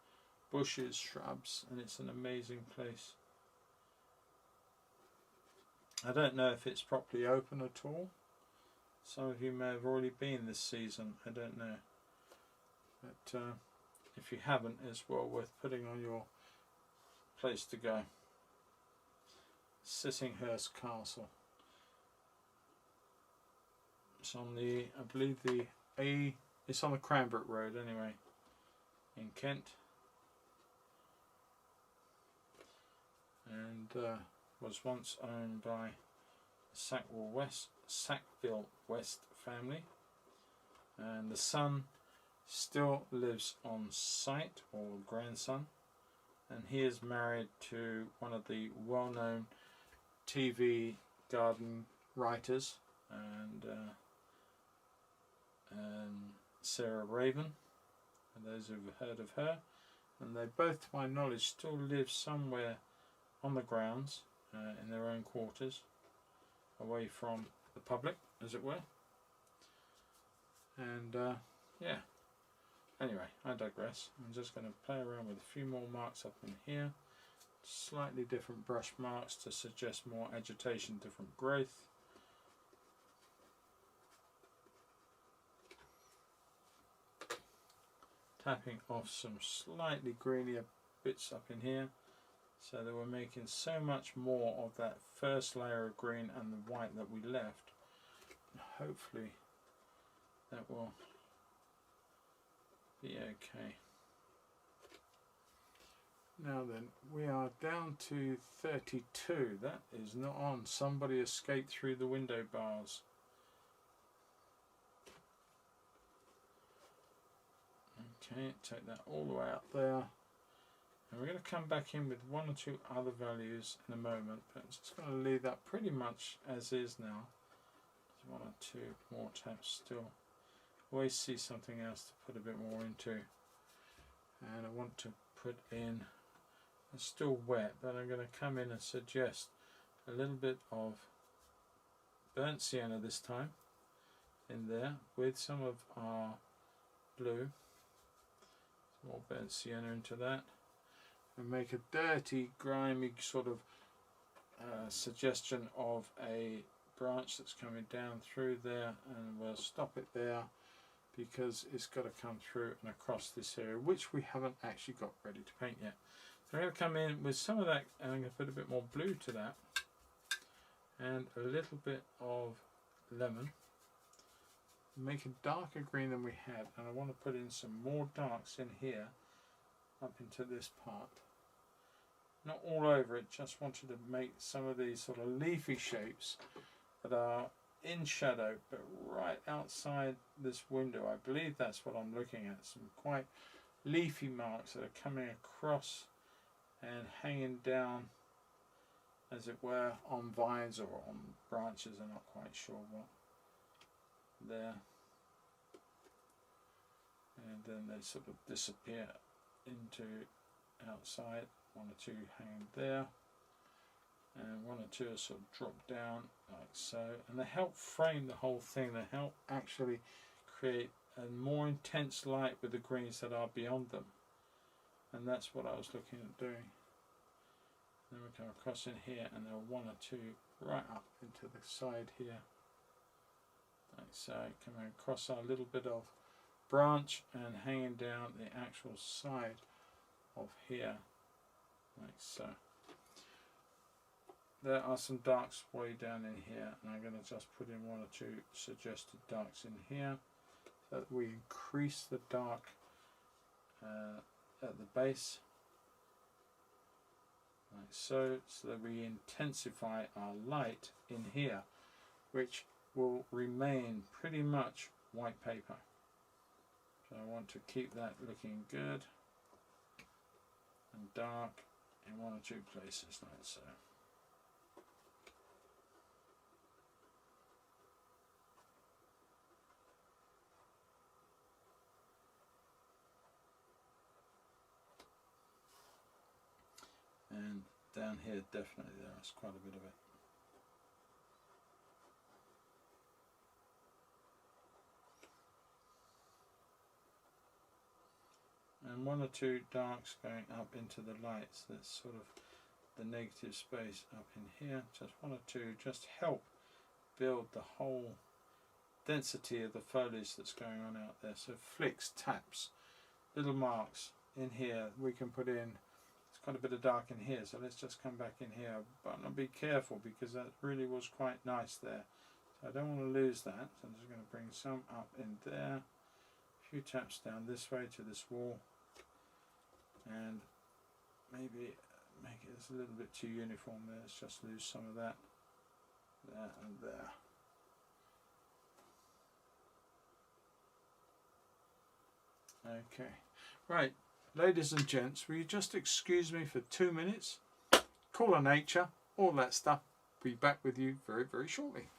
bushes, shrubs, and it's an amazing place. I don't know if it's properly open at all. Some of you may have already been this season, I don't know. But if you haven't, it's well worth putting on your place to go. Sissinghurst Castle. It's on the, I believe it's on the Cranbrook Road anyway, in Kent. And was once owned by the Sackville West family, and the son still lives on site, or grandson, and he is married to one of the well-known TV garden writers, and Sarah Raven, and those who've heard of her, and they both, to my knowledge, still live somewhere on the grounds in their own quarters, away from the public, as it were. And yeah, anyway, I digress. I'm just going to play around with a few more marks up in here, slightly different brush marks to suggest more agitation, different growth. Tapping off some slightly greenier bits up in here, so that we're making so much more of that first layer of green and the white that we left. Hopefully that will be okay. Now then, we are down to 32. That is not on. Somebody escaped through the window bars. Okay, take that all the way up there. And we're going to come back in with one or two other values in a moment, but I'm just going to leave that pretty much as is now. There's one or two more taps still. Always see something else to put a bit more into. And I want to put in, it's still wet, but I'm going to come in and suggest a little bit of burnt sienna this time in there with some of our blue. Some more burnt sienna into that, and make a dirty, grimy sort of suggestion of a branch that's coming down through there, and we'll stop it there because it's got to come through and across this area, which we haven't actually got ready to paint yet. So I'm going to come in with some of that, and I'm going to put a bit more blue to that and a little bit of lemon, make a darker green than we had, and I want to put in some more darks in here up into this part, not all over it, just wanted to make some of these sort of leafy shapes that are in shadow but right outside this window. I believe that's what I'm looking at, some quite leafy marks that are coming across and hanging down, as it were, on vines or on branches. I'm not quite sure what. There, and then they sort of disappear into outside. One or two hanging there, and one or two are sort of drop down like so, and they help frame the whole thing. They help actually create a more intense light with the greens that are beyond them, and that's what I was looking at doing. Then we come across in here, and there are one or two right up into the side here like so, coming across our little bit of branch and hanging down the actual side of here like so. There are some darks way down in here, and I'm going to just put in one or two suggested darks in here so that we increase the dark at the base like so, so that we intensify our light in here, which will remain pretty much white paper. So I want to keep that looking good and dark in one or two places like so. And down here definitely there's quite a bit of it. And one or two darks going up into the lights, that's sort of the negative space up in here, just one or two, just help build the whole density of the foliage that's going on out there. So flicks, taps, little marks in here we can put in. It's quite a bit of dark in here, so let's just come back in here, but I'll be careful because that really was quite nice there. So I don't want to lose that, so I'm just going to bring some up in there, a few taps down this way to this wall, and maybe make it a little bit too uniform there. Let's just lose some of that there and there. Okay, right, ladies and gents, will you just excuse me for 2 minutes? Call on nature, all that stuff. Be back with you very, very shortly.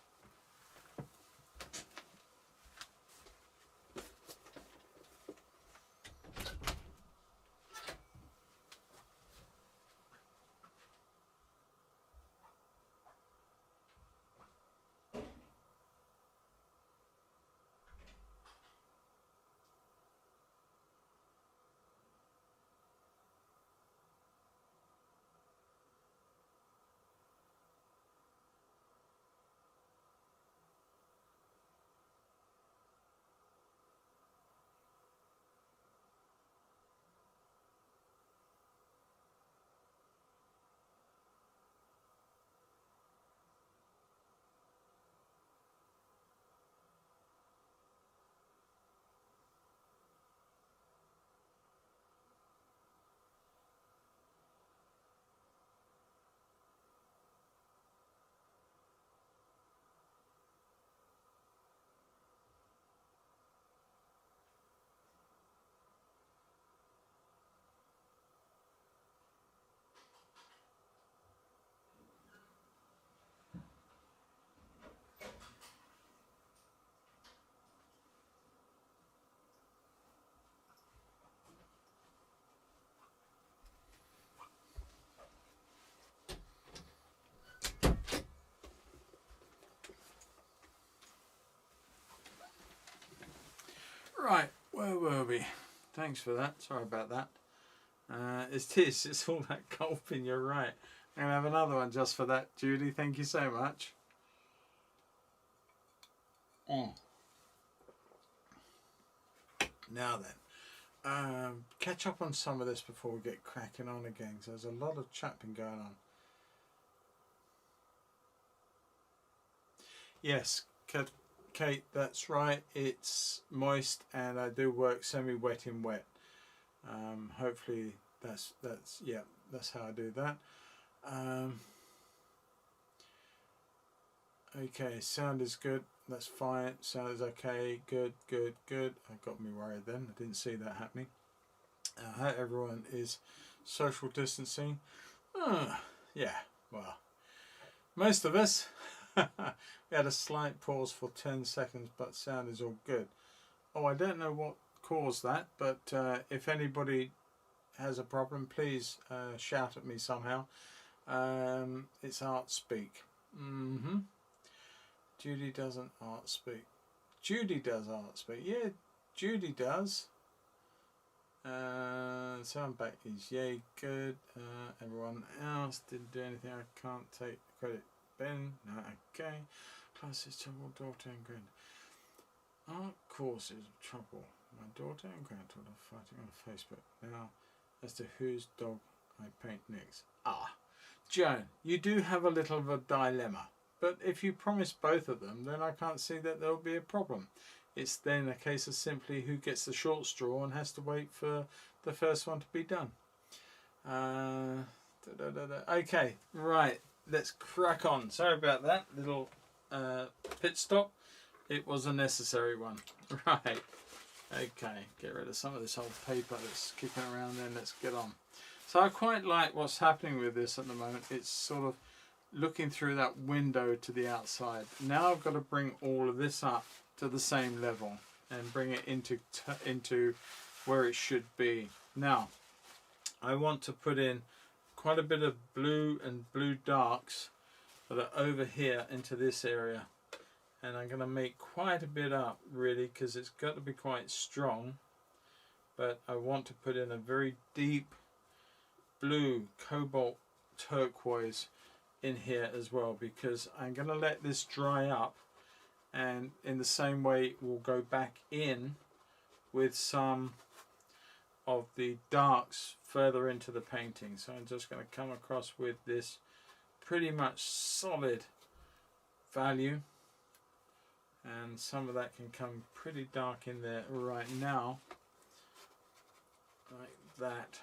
Right, where were we? Thanks for that. Sorry about that. It's all that gulping, you're right. I'm going to have another one just for that, Judy. Thank you so much. Now then, catch up on some of this before we get cracking on again, because there's a lot of chatting going on. Yes, Kate, that's right. It's moist, and I do work semi-wet in wet. Hopefully that's yeah, that's how I do that. Okay, sound is good. That's fine. Sound is okay. Good. I got me worried then. I didn't see that happening. How everyone is social distancing. Yeah, well, most of us. We had a slight pause for 10 seconds, but sound is all good. Oh, I don't know what caused that, but if anybody has a problem, please shout at me somehow. It's art speak. Judy doesn't art speak. Judy does art speak. Yeah, Judy does. Sound back is yay good. Everyone else didn't do anything. I can't take credit. Ben, no, okay. Classes, trouble, daughter and grand. Art courses, trouble. My daughter and granddaughter are fighting on Facebook now as to whose dog I paint next. Joan, you do have a little of a dilemma. But if you promise both of them, then I can't see that there will be a problem. It's then a case of simply who gets the short straw and has to wait for the first one to be done. Okay, right, let's crack on. Sorry about that little pit stop. It was a necessary one. Right, okay, get rid of some of this old paper that's kicking around then. Let's get on. So I quite like what's happening with this at the moment. It's sort of looking through that window to the outside. Now I've got to bring all of this up to the same level and bring it into where it should be. Now I want to put in quite a bit of blue and blue darks that are over here into this area, and I'm going to make quite a bit up really, because it's got to be quite strong, but I want to put in a very deep blue cobalt turquoise in here as well, because I'm going to let this dry up, and in the same way we'll go back in with some of the darks further into the painting. So I'm just going to come across with this pretty much solid value, and some of that can come pretty dark in there right now, like that.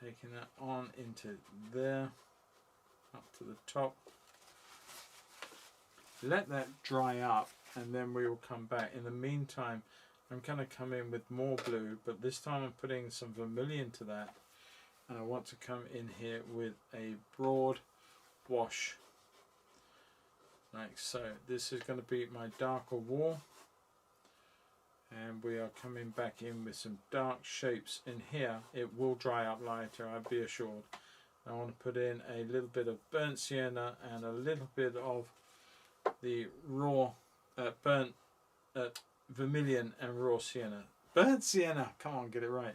Taking that on into there, up to the top. Let that dry up, and then we will come back. In the meantime, I'm going to come in with more blue, but this time I'm putting some vermilion to that, and I want to come in here with a broad wash, like so. This is going to be my darker wall, and we are coming back in with some dark shapes in here. It will dry up lighter, I'll be assured. I want to put in a little bit of burnt sienna and a little bit of the raw burnt vermilion and raw sienna. Burnt sienna, come on, get it right.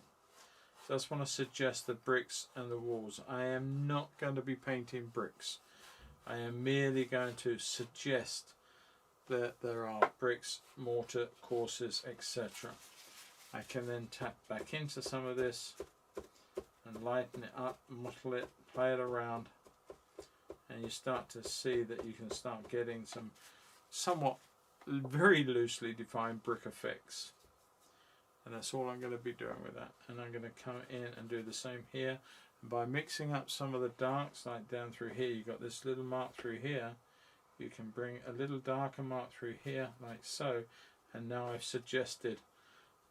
So I just want to suggest the bricks and the walls. I am not going to be painting bricks. I am merely going to suggest that there are bricks, mortar, courses, etc. I can then tap back into some of this and lighten it up, mottle it, play it around, and you start to see that you can start getting some somewhat very loosely defined brick effects. And that's all I'm going to be doing with that. And I'm going to come in and do the same here. And by mixing up some of the darks, like down through here, you've got this little mark through here. You can bring a little darker mark through here, like so. And now I've suggested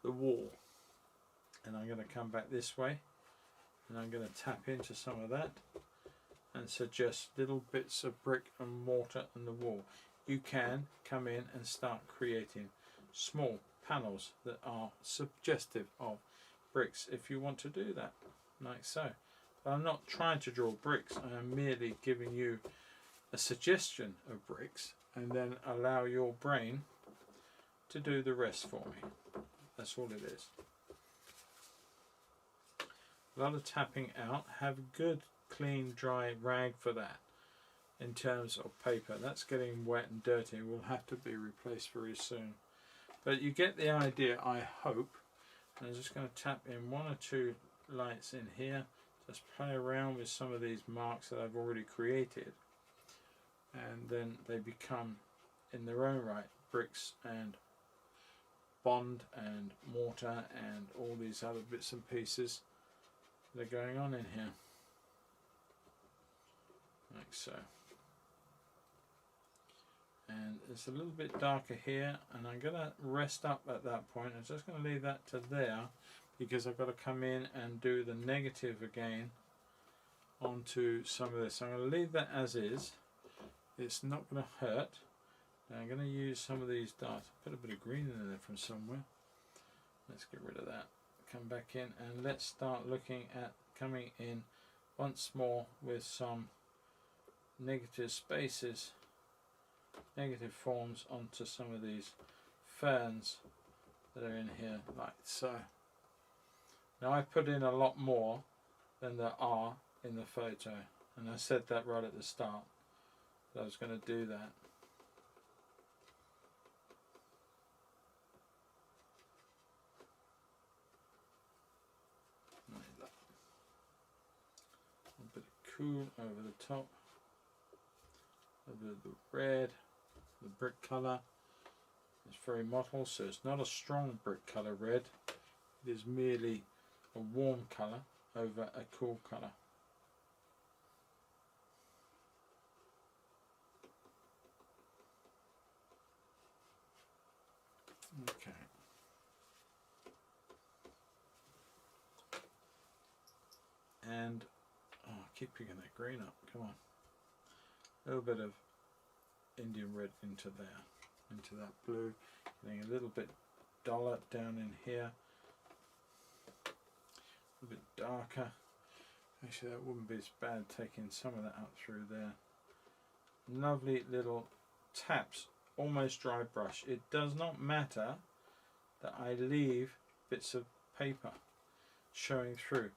the wall. And I'm going to come back this way. And I'm going to tap into some of that and suggest little bits of brick and mortar in the wall. You can come in and start creating small panels that are suggestive of bricks if you want to do that, like so. But I'm not trying to draw bricks, I am merely giving you a suggestion of bricks, and then allow your brain to do the rest for me. That's all it is. A lot of tapping out. Have a good clean dry rag for that. In terms of paper, that's getting wet and dirty and will have to be replaced very soon. But you get the idea, I hope. And I'm just going to tap in 1 or 2 lights in here. Just play around with some of these marks that I've already created. And then they become, in their own right, bricks and bond and mortar and all these other bits and pieces that are going on in here. Like so. And it's a little bit darker here, and I'm going to rest up at that point. I'm just going to leave that to there because I've got to come in and do the negative again onto some of this. So I'm going to leave that as is. It's not going to hurt. Now I'm going to use some of these darts. Put a bit of green in there from somewhere. Let's get rid of that. Come back in and let's start looking at coming in once more with some negative spaces, negative forms onto some of these ferns that are in here, like so. Now I've put in a lot more than there are in the photo, and I said that right at the start that I was going to do that. A bit of cool over the top, a bit of the red. The brick colour is very mottled, so it's not a strong brick colour red. It is merely a warm colour over a cool colour. Okay. And oh, I keep picking that green up. Come on. A little bit of Indian red into there, into that blue, getting a little bit duller down in here, a bit darker. Actually, that wouldn't be as bad, taking some of that up through there. Lovely little taps, almost dry brush. It does not matter that I leave bits of paper showing through.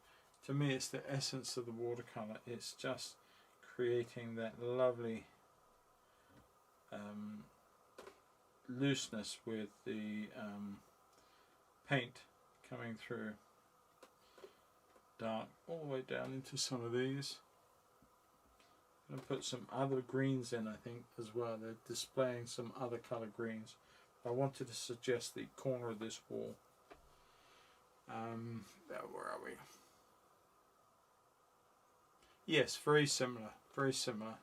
To me, it's the essence of the watercolour. It's just creating that lovely looseness with the paint coming through dark all the way down into some of these. I'm going to put some other greens in, I think, as well. They're displaying some other colour greens. I wanted to suggest the corner of this wall. Where are we? Yes, very similar. Very similar.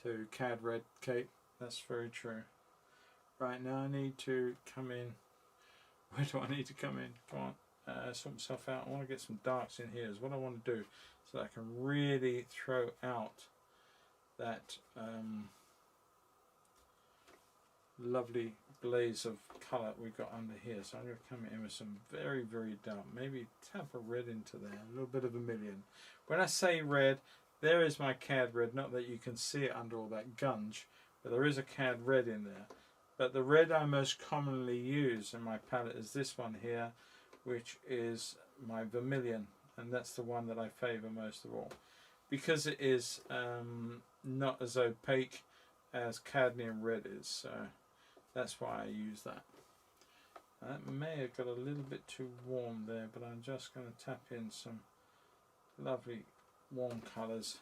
To Cad Red Cape, that's very true. Right, now I need to come in. Where do I need to come in? Come on, sort myself out. I want to get some darks in here is what I want to do, so that I can really throw out that lovely blaze of colour we've got under here. So I'm going to come in with some very, very dark, maybe tap a red into there, a little bit of vermilion. When I say red, there is my Cad Red, not that you can see it under all that gunge, but there is a Cad Red in there. But the red I most commonly use in my palette is this one here, which is my vermilion, and that's the one that I favour most of all, because it is not as opaque as cadmium red is, so that's why I use that. That may have got a little bit too warm there, but I'm just going to tap in some lovely warm colours.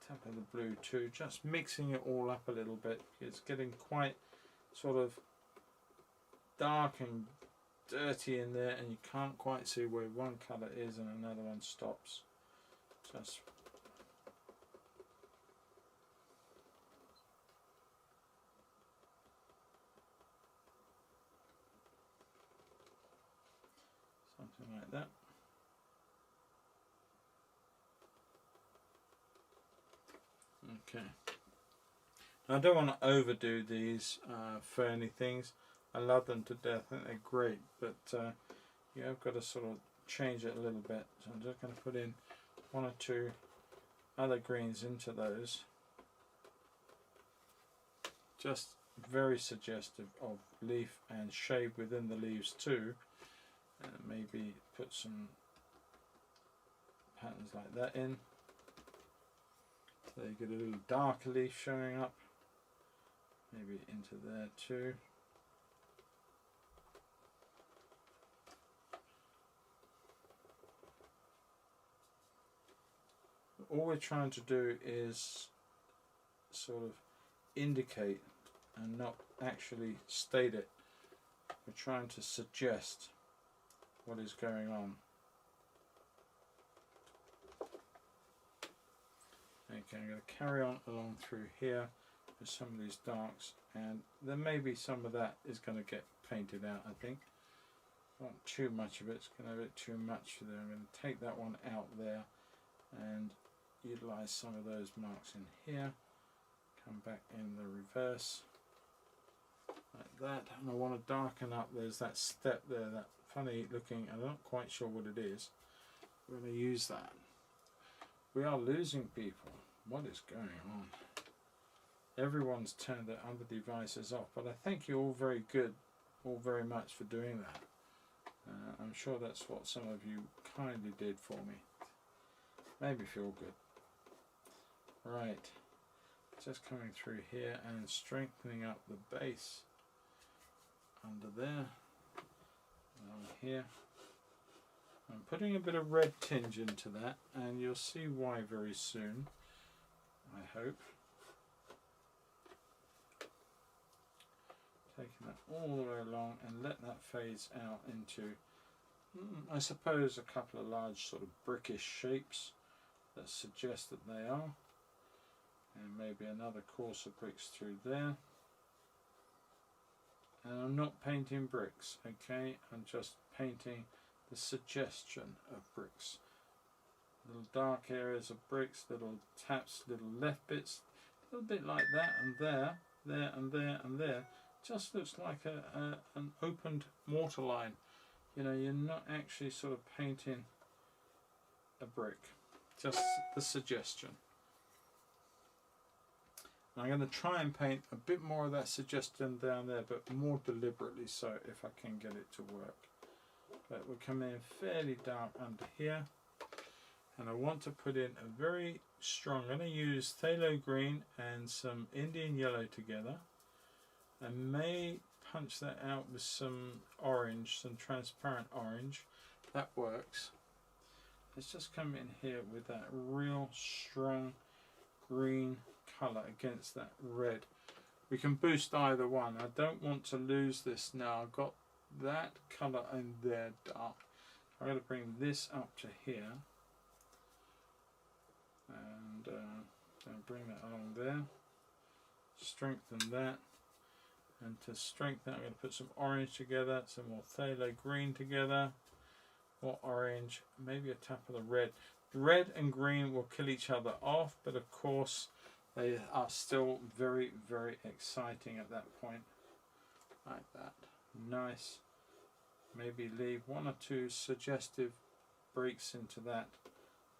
Tap in the blue too, just mixing it all up a little bit. It's getting quite sort of dark and dirty in there, and you can't quite see where one colour is and another one stops. Just something like that. Okay. Now, I don't want to overdo these ferny things. I love them to death. I think they're great, but you have got to sort of change it a little bit. So I'm just going to put in 1 or 2 other greens into those. Just very suggestive of leaf and shade within the leaves too. Maybe put some patterns like that in, so you get a little darker leaf showing up, maybe into there too. All we're trying to do is sort of indicate and not actually state it. We're trying to suggest what is going on. Okay, I'm going to carry on along through here with some of these darks, and there may be some of that is going to get painted out, I think. Not too much of it, it's going to be a bit too much there. I'm going to take that one out there and utilize some of those marks in here. Come back in the reverse like that, and I want to darken up. There's that step there, that funny looking, I'm not quite sure what it is. We're going to use that. We are losing people. What is going on? Everyone's turned their other devices off, but I thank you all very good, all very much for doing that. I'm sure that's what some of you kindly did for me. Made me feel good. Right, just coming through here and strengthening up the base under there, along here. I'm putting a bit of red tinge into that, and you'll see why very soon, I hope. Taking that all the way along and let that phase out into, I suppose, a couple of large sort of brickish shapes that suggest that they are, and maybe another course of bricks through there. And I'm not painting bricks, okay, I'm just painting the suggestion of bricks. Little dark areas of bricks, little taps, little left bits, a little bit like that, and there, there and there and there. Just looks like an opened mortar line. You know, you're not actually sort of painting a brick, just the suggestion. And I'm going to try and paint a bit more of that suggestion down there, but more deliberately so, if I can get it to work. But we're coming in fairly dark under here, and I want to put in a very strong, I'm going to use phthalo green and some Indian yellow together. I may punch that out with some orange, some transparent orange. That works. Let's just come in here with that real strong green colour against that red. We can boost either one. I don't want to lose this now. I've got that colour in there dark. I'm going to bring this up to here, and bring that along there. Strengthen that. And to strengthen, I'm going to put some orange together, some more phthalo green together, more orange, maybe a tap of the red. Red and green will kill each other off, but of course they are still very, very exciting at that point. Like that. Nice. Maybe leave one or two suggestive breaks into that.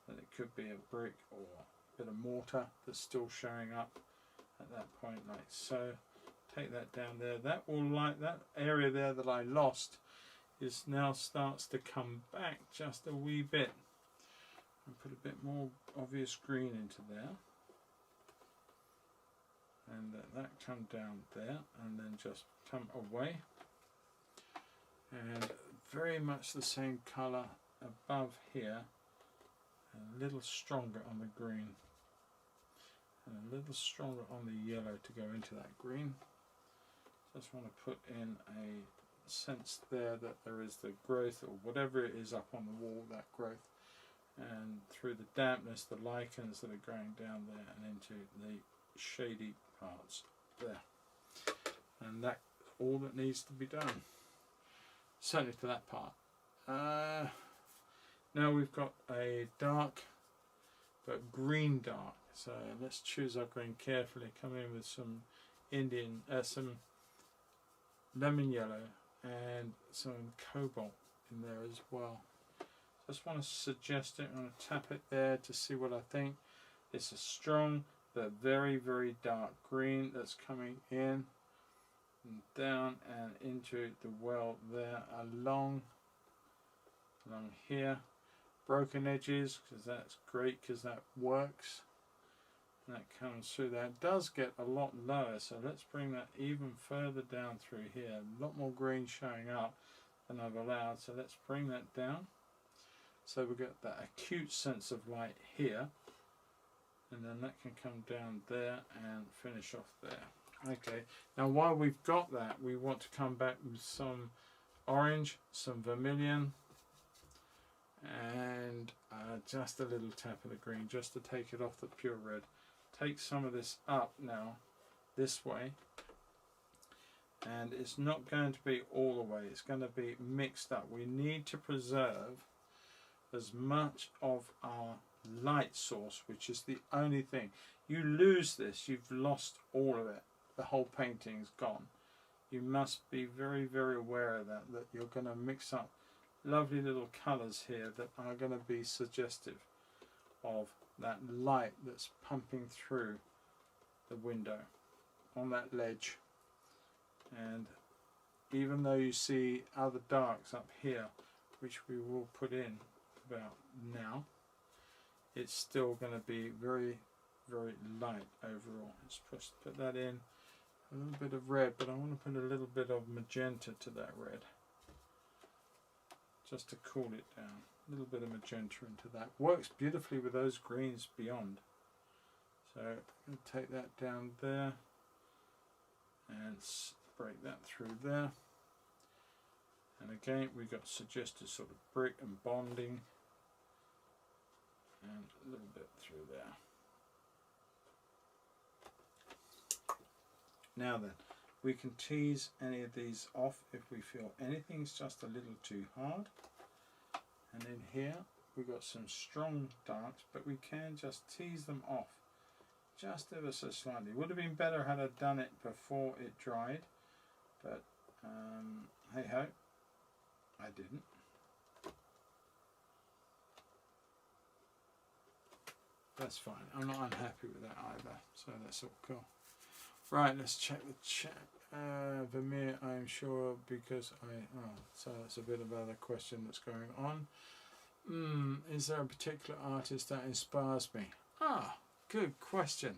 And it could be a brick or a bit of mortar that's still showing up at that point, like so. Take that down there. That will light, that area there that I lost is now starts to come back just a wee bit. And put a bit more obvious green into there. And let that come down there and then just come away. And very much the same colour above here. A little stronger on the green. And a little stronger on the yellow to go into that green. Just want to put in a sense there that there is the growth or whatever it is up on the wall, that growth, and through the dampness, the lichens that are going down there and into the shady parts there. And that's all that needs to be done, certainly to that part. Now we've got a dark but green dark, so let's choose our green carefully. Come in with some Indian, some lemon yellow and some cobalt in there as well. Just want to suggest it. I'm going to tap it there to see what I think. It's a strong but very, very dark green that's coming in. and down and into the well there, along here. Broken edges, because that's great, because that works. And that comes through there. It does get a lot lower, so let's bring that even further down through here. A lot more green showing up than I've allowed, so let's bring that down. So we get that acute sense of light here, and then that can come down there and finish off there. Okay, now while we've got that, we want to come back with some orange, some vermilion, and just a little tap of the green, just to take it off the pure red. Take some of this up now, this way, and it's not going to be all the way, it's going to be mixed up. We need to preserve as much of our light source, which is the only thing. You lose this, you've lost all of it. The whole painting's gone. You must be very, very aware of that, that you're going to mix up lovely little colours here that are going to be suggestive of that light that's pumping through the window on that ledge. And even though you see other darks up here, which we will put in about now, it's still going to be very, very light overall. Let's put that in a little bit of red, but I want to put a little bit of magenta to that red, just to cool it down. A little bit of magenta into that. Works beautifully with those greens beyond. So I'm going to take that down there and break that through there. And again, we've got suggested sort of brick and bonding, and a little bit through there. Now then, we can tease any of these off if we feel anything's just a little too hard. And in here we've got some strong darks, but we can just tease them off just ever so slightly. Would have been better had I done it before it dried, but hey ho, I didn't. That's fine, I'm not unhappy with that either, so that's all cool. Right, let's check the chat. Vermeer, I'm sure, because so that's a bit of other question that's going on. Is there a particular artist that inspires me? Good question.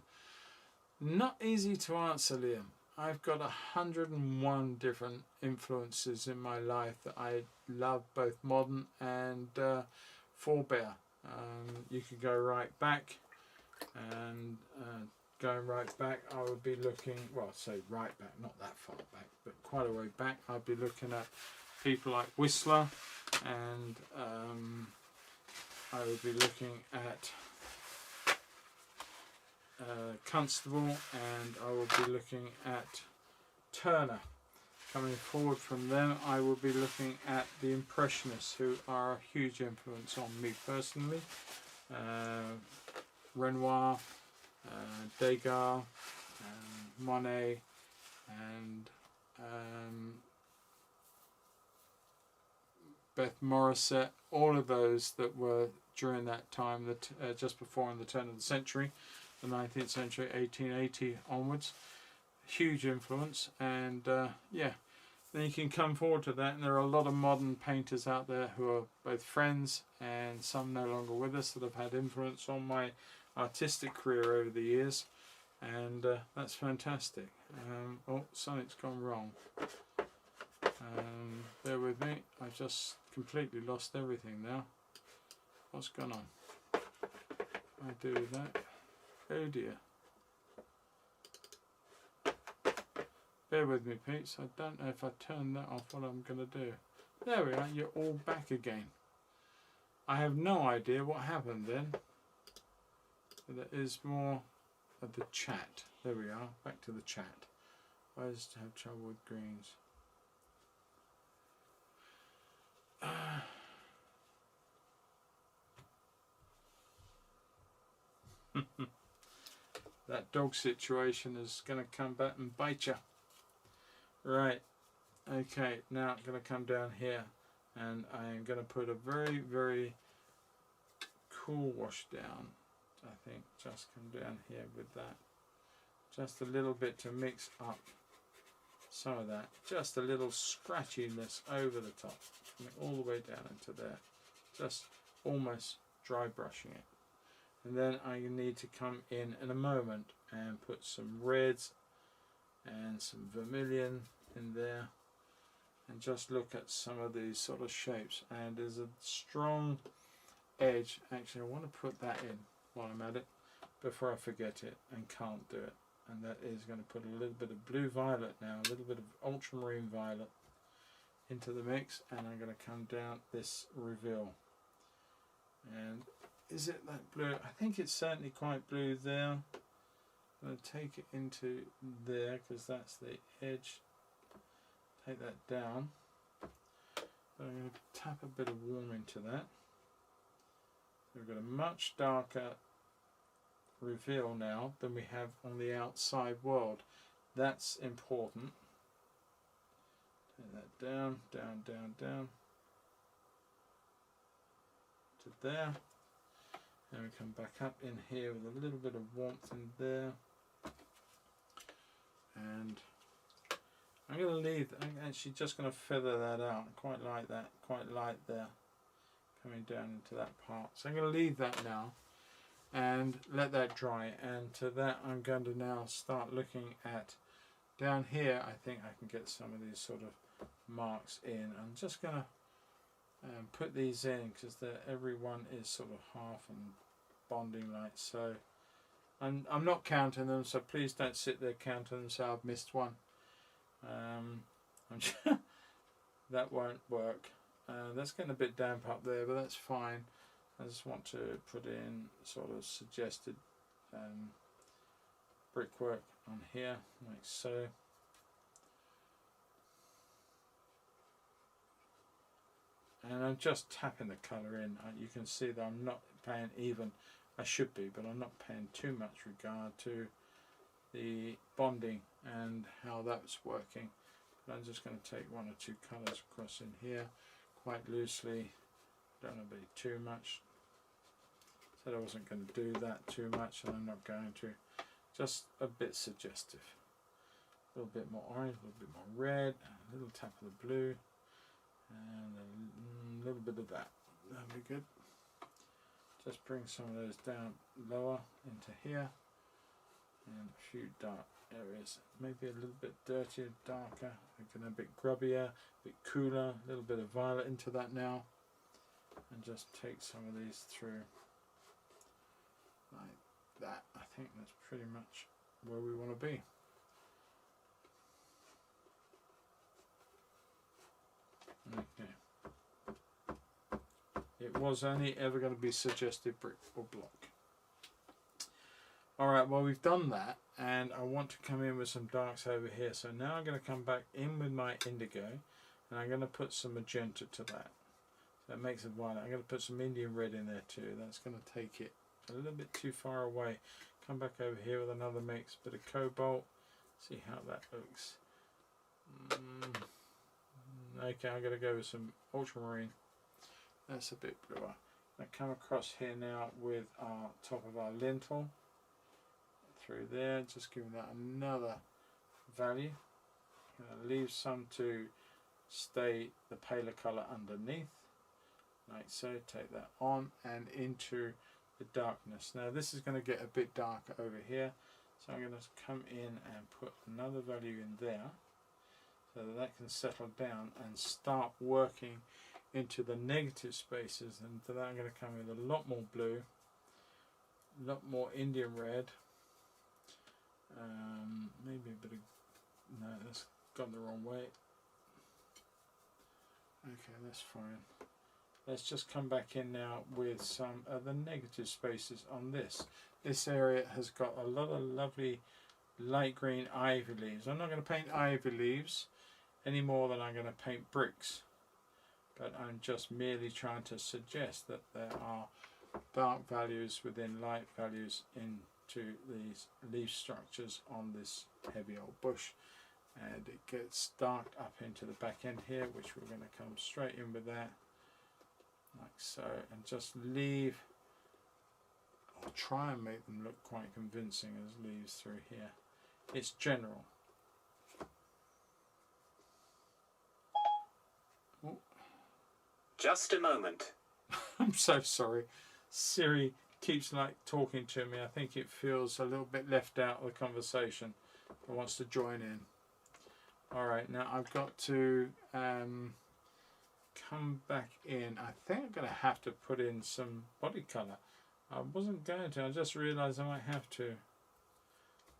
Not easy to answer, Liam. I've got 101 different influences in my life that I love, both modern and forebear. You could go right back, and going right back, I would be looking, well, say right back, not that far back, but quite a way back. I'd be looking at people like Whistler, and I would be looking at Constable, and I would be looking at Turner. Coming forward from them, I will be looking at the Impressionists, who are a huge influence on me personally. Renoir, Degas, Monet, and Beth Morissette, all of those that were during that time, that just before in the turn of the century, the 19th century, 1880 onwards. Huge influence, and yeah, then you can come forward to that, and there are a lot of modern painters out there who are both friends and some no longer with us that have had influence on my artistic career over the years, and that's fantastic. Oh, something's gone wrong. Bear with me, I've just completely lost everything now. What's gone on? I do that. Oh dear. Bear with me, Pete. I don't know if I turn that off what I'm going to do. There we are, you're all back again. I have no idea what happened then. There is more of the chat. There we are, back to the chat. I just have trouble with greens. That dog situation is going to come back and bite you. Right, okay, now I'm going to come down here, and I am going to put a very, very cool wash down. I think just come down here with that. Just a little bit to mix up some of that, just a little scratchiness over the top, coming all the way down into there, just almost dry brushing it. And then I need to come in a moment and put some reds and some vermilion in there, and just look at some of these sort of shapes. And there's a strong edge. Actually, I want to put that in while I'm at it before I forget it and can't do it. And that is going to put a little bit of blue violet now, a little bit of ultramarine violet into the mix, and I'm going to come down this reveal. And is it that blue? I think it's certainly quite blue there. I'm going to take it into there because that's the edge. Take that down. But I'm going to tap a bit of warm into that. We've got a much darker reveal now than we have on the outside world. That's important. Take that down, down, down, down to there. And we come back up in here with a little bit of warmth in there. And I'm going to leave, I'm actually just going to feather that out. I quite like that, quite light there, coming down into that part. So I'm going to leave that now and let that dry. And to that I'm going to now start looking at down here. I think I can get some of these sort of marks in. I'm just going to put these in because every one is sort of half and bonding like so. I'm not counting them, so please don't sit there counting them so I've missed one. That won't work. That's getting a bit damp up there, but that's fine. I just want to put in sort of suggested brickwork on here, like so. And I'm just tapping the colour in. You can see that I'm not paying even. I should be, but I'm not paying too much regard to the bonding and how that's working. But I'm just going to take one or two colours across in here quite loosely. Don't want to be too much. Said I wasn't going to do that too much, and I'm not going to. Just a bit suggestive. A little bit more orange, a little bit more red, a little tap of the blue, and a little bit of that. That'll be good. Just bring some of those down lower into here, and a few dark areas, maybe a little bit dirtier, darker, again a bit grubbier, a bit cooler, a little bit of violet into that now, and just take some of these through like that. I think that's pretty much where we want to be. Okay. It was only ever going to be suggested brick or block. Alright, well we've done that, and I want to come in with some darks over here. So now I'm going to come back in with my indigo, and I'm going to put some magenta to that. So it makes it violet. I'm going to put some Indian red in there too. That's going to take it a little bit too far away. Come back over here with another mix, bit of cobalt. See how that looks. Okay, I'm going to go with some ultramarine. That's a bit bluer. I come across here now with our top of our lintel through there, just giving that another value. I'm going to leave some to stay the paler colour underneath, like so. Take that on and into the darkness. Now this is going to get a bit darker over here, so I'm going to come in and put another value in there so that can settle down and start working into the negative spaces. And for that I'm going to come with a lot more blue, a lot more Indian red, maybe a bit of, no, that's gone the wrong way. Okay, that's fine. Let's just come back in now with some of the negative spaces on this. This area has got a lot of lovely light green ivy leaves. I'm not going to paint ivy leaves any more than I'm going to paint bricks, but I'm just merely trying to suggest that there are dark values within light values into these leaf structures on this heavy old bush, and it gets darked up into the back end here, which we're going to come straight in with that, like so, and just leave, I'll try and make them look quite convincing as leaves through here. It's general. Just a moment. I'm so sorry. Siri keeps like talking to me. I think it feels a little bit left out of the conversation. It wants to join in. Alright, now I've got to come back in. I think I'm going to have to put in some body colour. I wasn't going to, I just realised I might have to.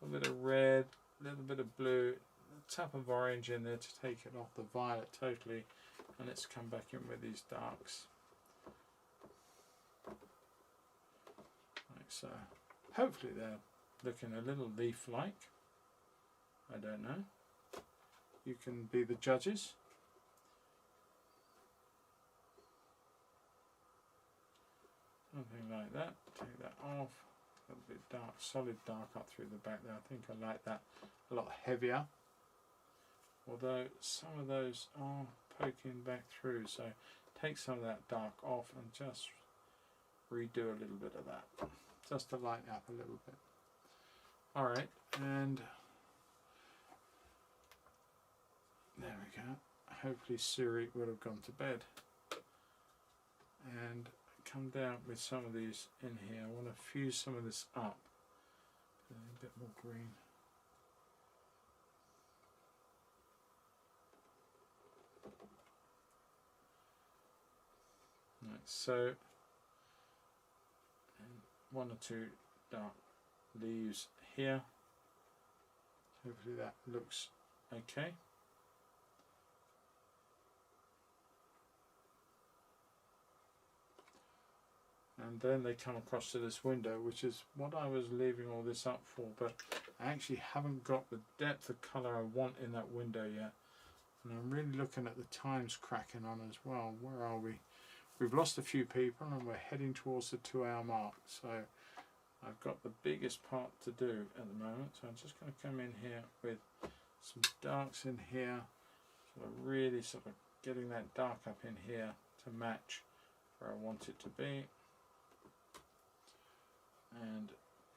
A little bit of red, a little bit of blue, a tap of orange in there to take it off the violet totally. And let's come back in with these darks. Like so. Hopefully they're looking a little leaf-like. I don't know. You can be the judges. Something like that. Take that off. A little bit dark, solid dark up through the back there. I think I like that a lot heavier. Although some of those are poking back through, so take some of that dark off and just redo a little bit of that. Just to lighten up a little bit. Alright, and there we go. Hopefully Siri would have gone to bed. And come down with some of these in here. I want to fuse some of this up. A bit more green. Right, so and one or two dark leaves here. Hopefully that looks okay. And then they come across to this window, which is what I was leaving all this up for, but I actually haven't got the depth of colour I want in that window yet. And I'm really looking at the times cracking on as well. Where are we? We've lost a few people and we're heading towards the 2-hour mark. So I've got the biggest part to do at the moment. So I'm just going to come in here with some darks in here. So really sort of getting that dark up in here to match where I want it to be. And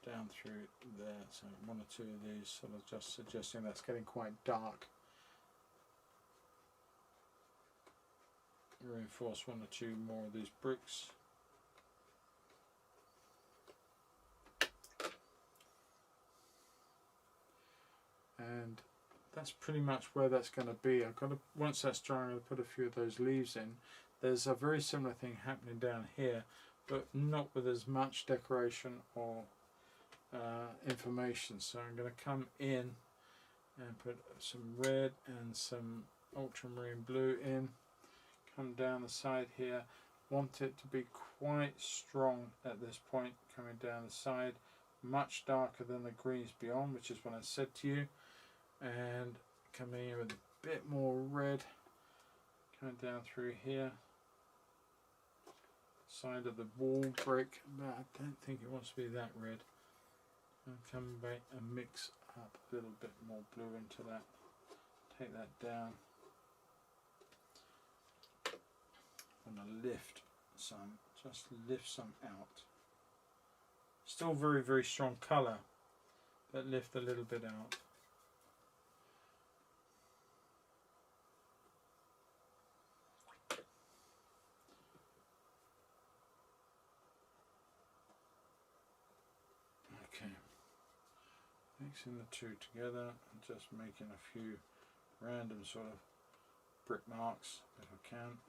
down through there, so one or two of these sort of just suggesting that's getting quite dark. Reinforce one or two more of these bricks. And that's pretty much where that's going to be. I've got to, once that's dry, I'm going to put a few of those leaves in. There's a very similar thing happening down here, but not with as much decoration or information. So I'm going to come in and put some red and some ultramarine blue in. Come down the side here. Want it to be quite strong at this point, coming down the side. Much darker than the greens beyond, which is what I said to you. And coming in with a bit more red. Coming down through here. Side of the wall brick, but I don't think it wants to be that red. And come back and mix up a little bit more blue into that. Take that down. I'm going to lift some, just lift some out. Still very, very strong colour, but lift a little bit out. Okay, mixing the two together and just making a few random sort of brick marks if I can.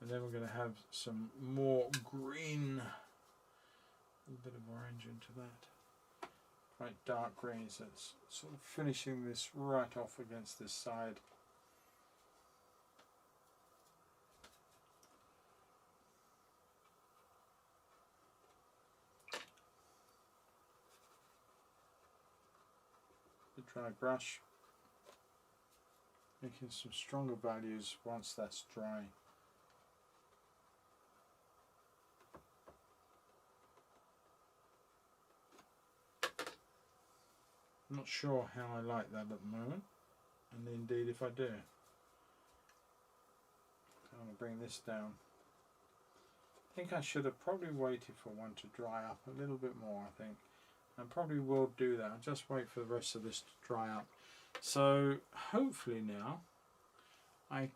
And then we're going to have some more green, a little bit of orange into that. Quite dark greens, so it's sort of finishing this right off against this side. The dry brush, making some stronger values once that's dry. I'm not sure how I like that at the moment, and indeed if I do. I'm going to bring this down. I think I should have probably waited for one to dry up a little bit more, I think. I probably will do that. I'll just wait for the rest of this to dry up. So hopefully now I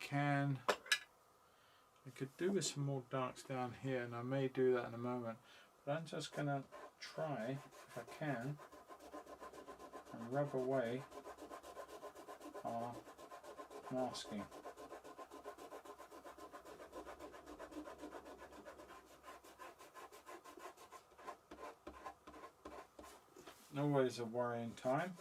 could do with some more darks down here, and I may do that in a moment, but I'm just going to try, if I can, and rub away our masking. Always a worrying time.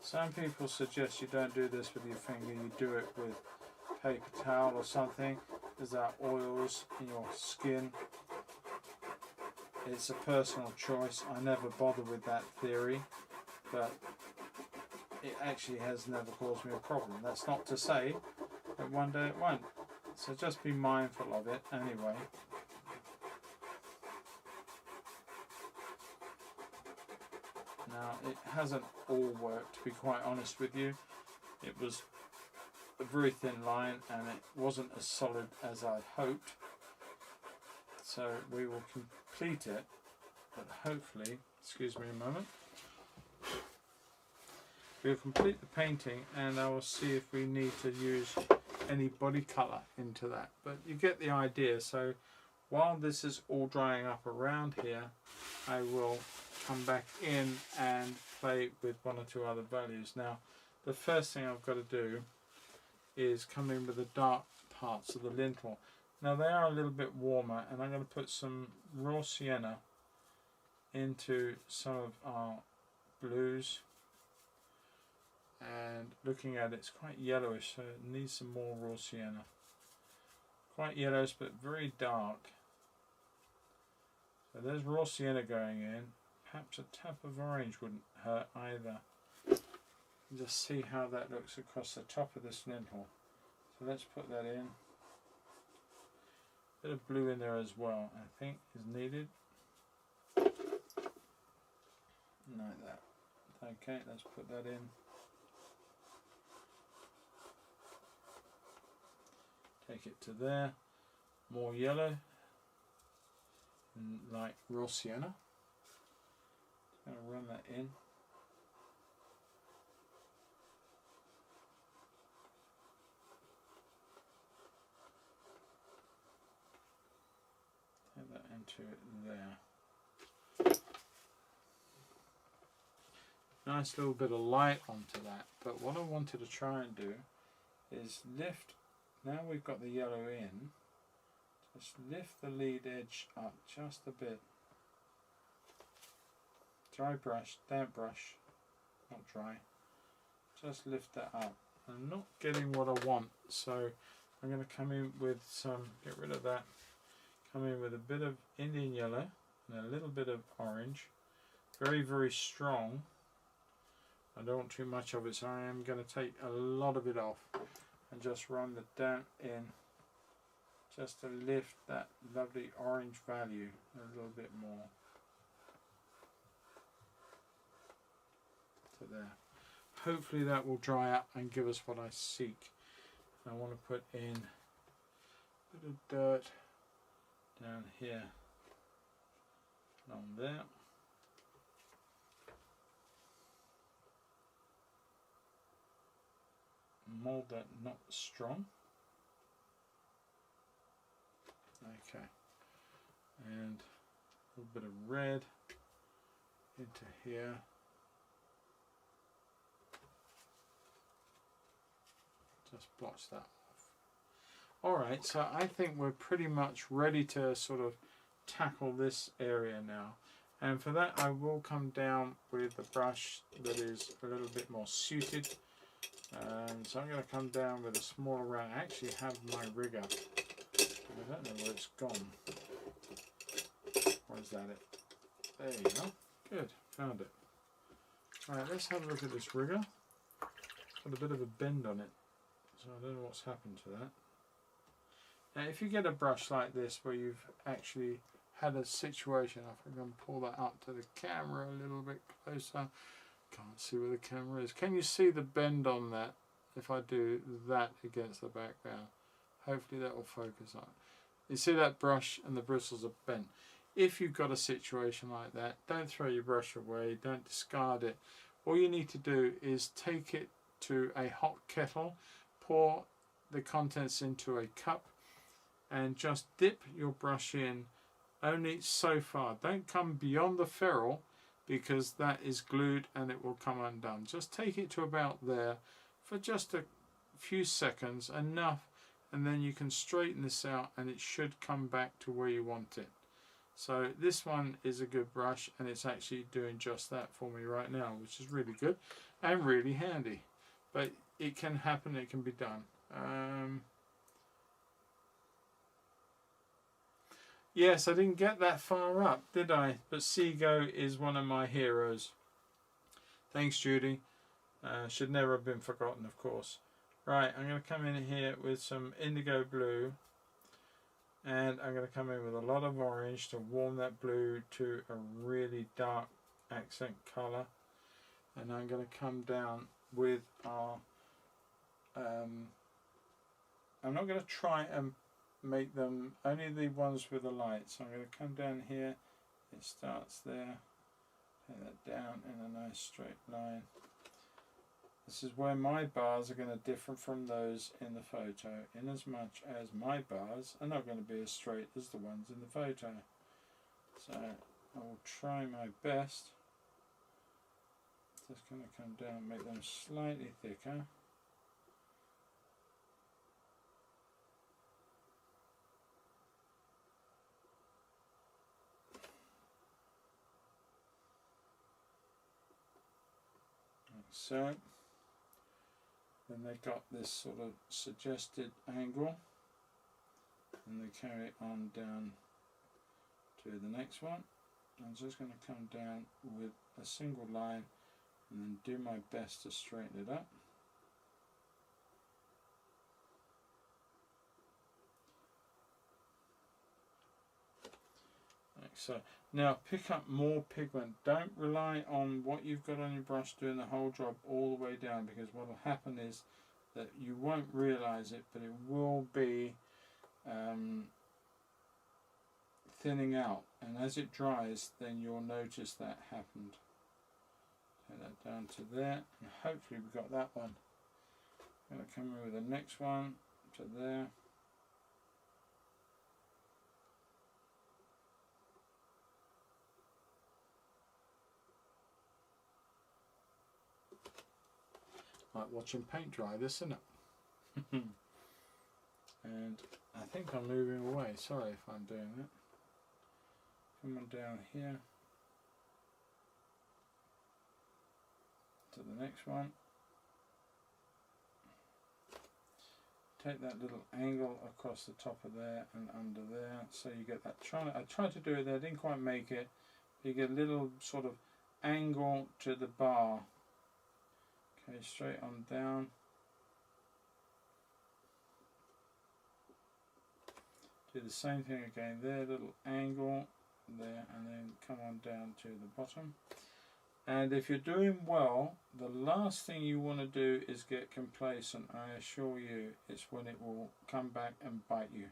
Some people suggest you don't do this with your finger, you do it with paper towel or something, because there are oils in your skin. It's a personal choice. I never bother with that theory, but it actually has never caused me a problem. That's not to say that one day it won't. So just be mindful of it anyway. Now, it hasn't all worked, to be quite honest with you. It was a very thin line and it wasn't as solid as I'd hoped. So we will complete it, but hopefully, excuse me a moment, we'll complete the painting and I will see if we need to use any body colour into that. But you get the idea. So while this is all drying up around here, I will come back in and play with one or two other values. Now, the first thing I've got to do is come in with the dark parts of the lintel. Now they are a little bit warmer, and I'm going to put some raw sienna into some of our blues. And looking at it, it's quite yellowish, so it needs some more raw sienna. Quite yellowish, but very dark. So there's raw sienna going in. Perhaps a tap of orange wouldn't hurt either. Just see how that looks across the top of this lintel. So let's put that in. A bit of blue in there as well, I think, is needed. Like that. Okay, let's put that in. Take it to there. More yellow, like raw sienna. Just going to run that in. Take that into it there. Nice little bit of light onto that. But what I wanted to try and do is lift. Now we've got the yellow in, just lift the lead edge up just a bit. Dry brush, damp brush, not dry. Just lift that up. I'm not getting what I want, so I'm going to come in with some, get rid of that, come in with a bit of Indian yellow and a little bit of orange. Very, very strong. I don't want too much of it, so I am going to take a lot of it off. And just run the damp in just to lift that lovely orange value a little bit more to there. Hopefully that will dry up and give us what I seek. I want to put in a bit of dirt down here along there. Mold that not strong. Okay, and a little bit of red into here. Just blotch that off. Alright, so I think we're pretty much ready to sort of tackle this area now. And for that I will come down with a brush that is a little bit more suited. So I'm going to come down with a smaller round. I actually have my rig up. I don't know where it's gone. Or is that it? There you go. Good, found it. Alright, let's have a look at this rigger. It's got a bit of a bend on it, so I don't know what's happened to that. Now if you get a brush like this where you've actually had a situation, I think I'm going to pull that up to the camera a little bit closer. Can't see where the camera is. Can you see the bend on that? If I do that against the background, hopefully that will focus on it. You see that brush and the bristles are bent. If you've got a situation like that, don't throw your brush away, don't discard it. All you need to do is take it to a hot kettle, pour the contents into a cup, and just dip your brush in only so far. Don't come beyond the ferrule, because that is glued and it will come undone. Just take it to about there for just a few seconds, enough, and then you can straighten this out and it should come back to where you want it. So this one is a good brush, and it's actually doing just that for me right now, which is really good and really handy. But it can happen, it can be done. Yes, I didn't get that far up, did I? But Seago is one of my heroes. Thanks, Judy. Should never have been forgotten, of course. Right, I'm going to come in here with some indigo blue, and I'm going to come in with a lot of orange to warm that blue to a really dark accent colour. And I'm going to come down with our... I'm not going to try and make them only the ones with the light, so I'm going to come down here. It starts there, take that down in a nice straight line. This is where my bars are going to differ from those in the photo, in as much as my bars are not going to be as straight as the ones in the photo. So I will try my best. Just going to come down, make them slightly thicker. Like so. Then they got this sort of suggested angle, and they carry it on down to the next one. I'm just going to come down with a single line and then do my best to straighten it up. Like so. Now pick up more pigment. Don't rely on what you've got on your brush doing the whole job all the way down, because what will happen is that you won't realise it, but it will be thinning out, and as it dries then you'll notice that happened. Take that down to there, and hopefully we've got that one. I'm going to come in with the next one to there. Like watching paint dry, this, isn't it? And I think I'm moving away. Sorry if I'm doing that. Come on down here to the next one. Take that little angle across the top of there and under there, so you get that. I tried to do it there, didn't quite make it. You get a little sort of angle to the bar. Okay, straight on down. Do the same thing again there, little angle there, and then come on down to the bottom. And if you're doing well, the last thing you want to do is get complacent. I assure you, it's when it will come back and bite you.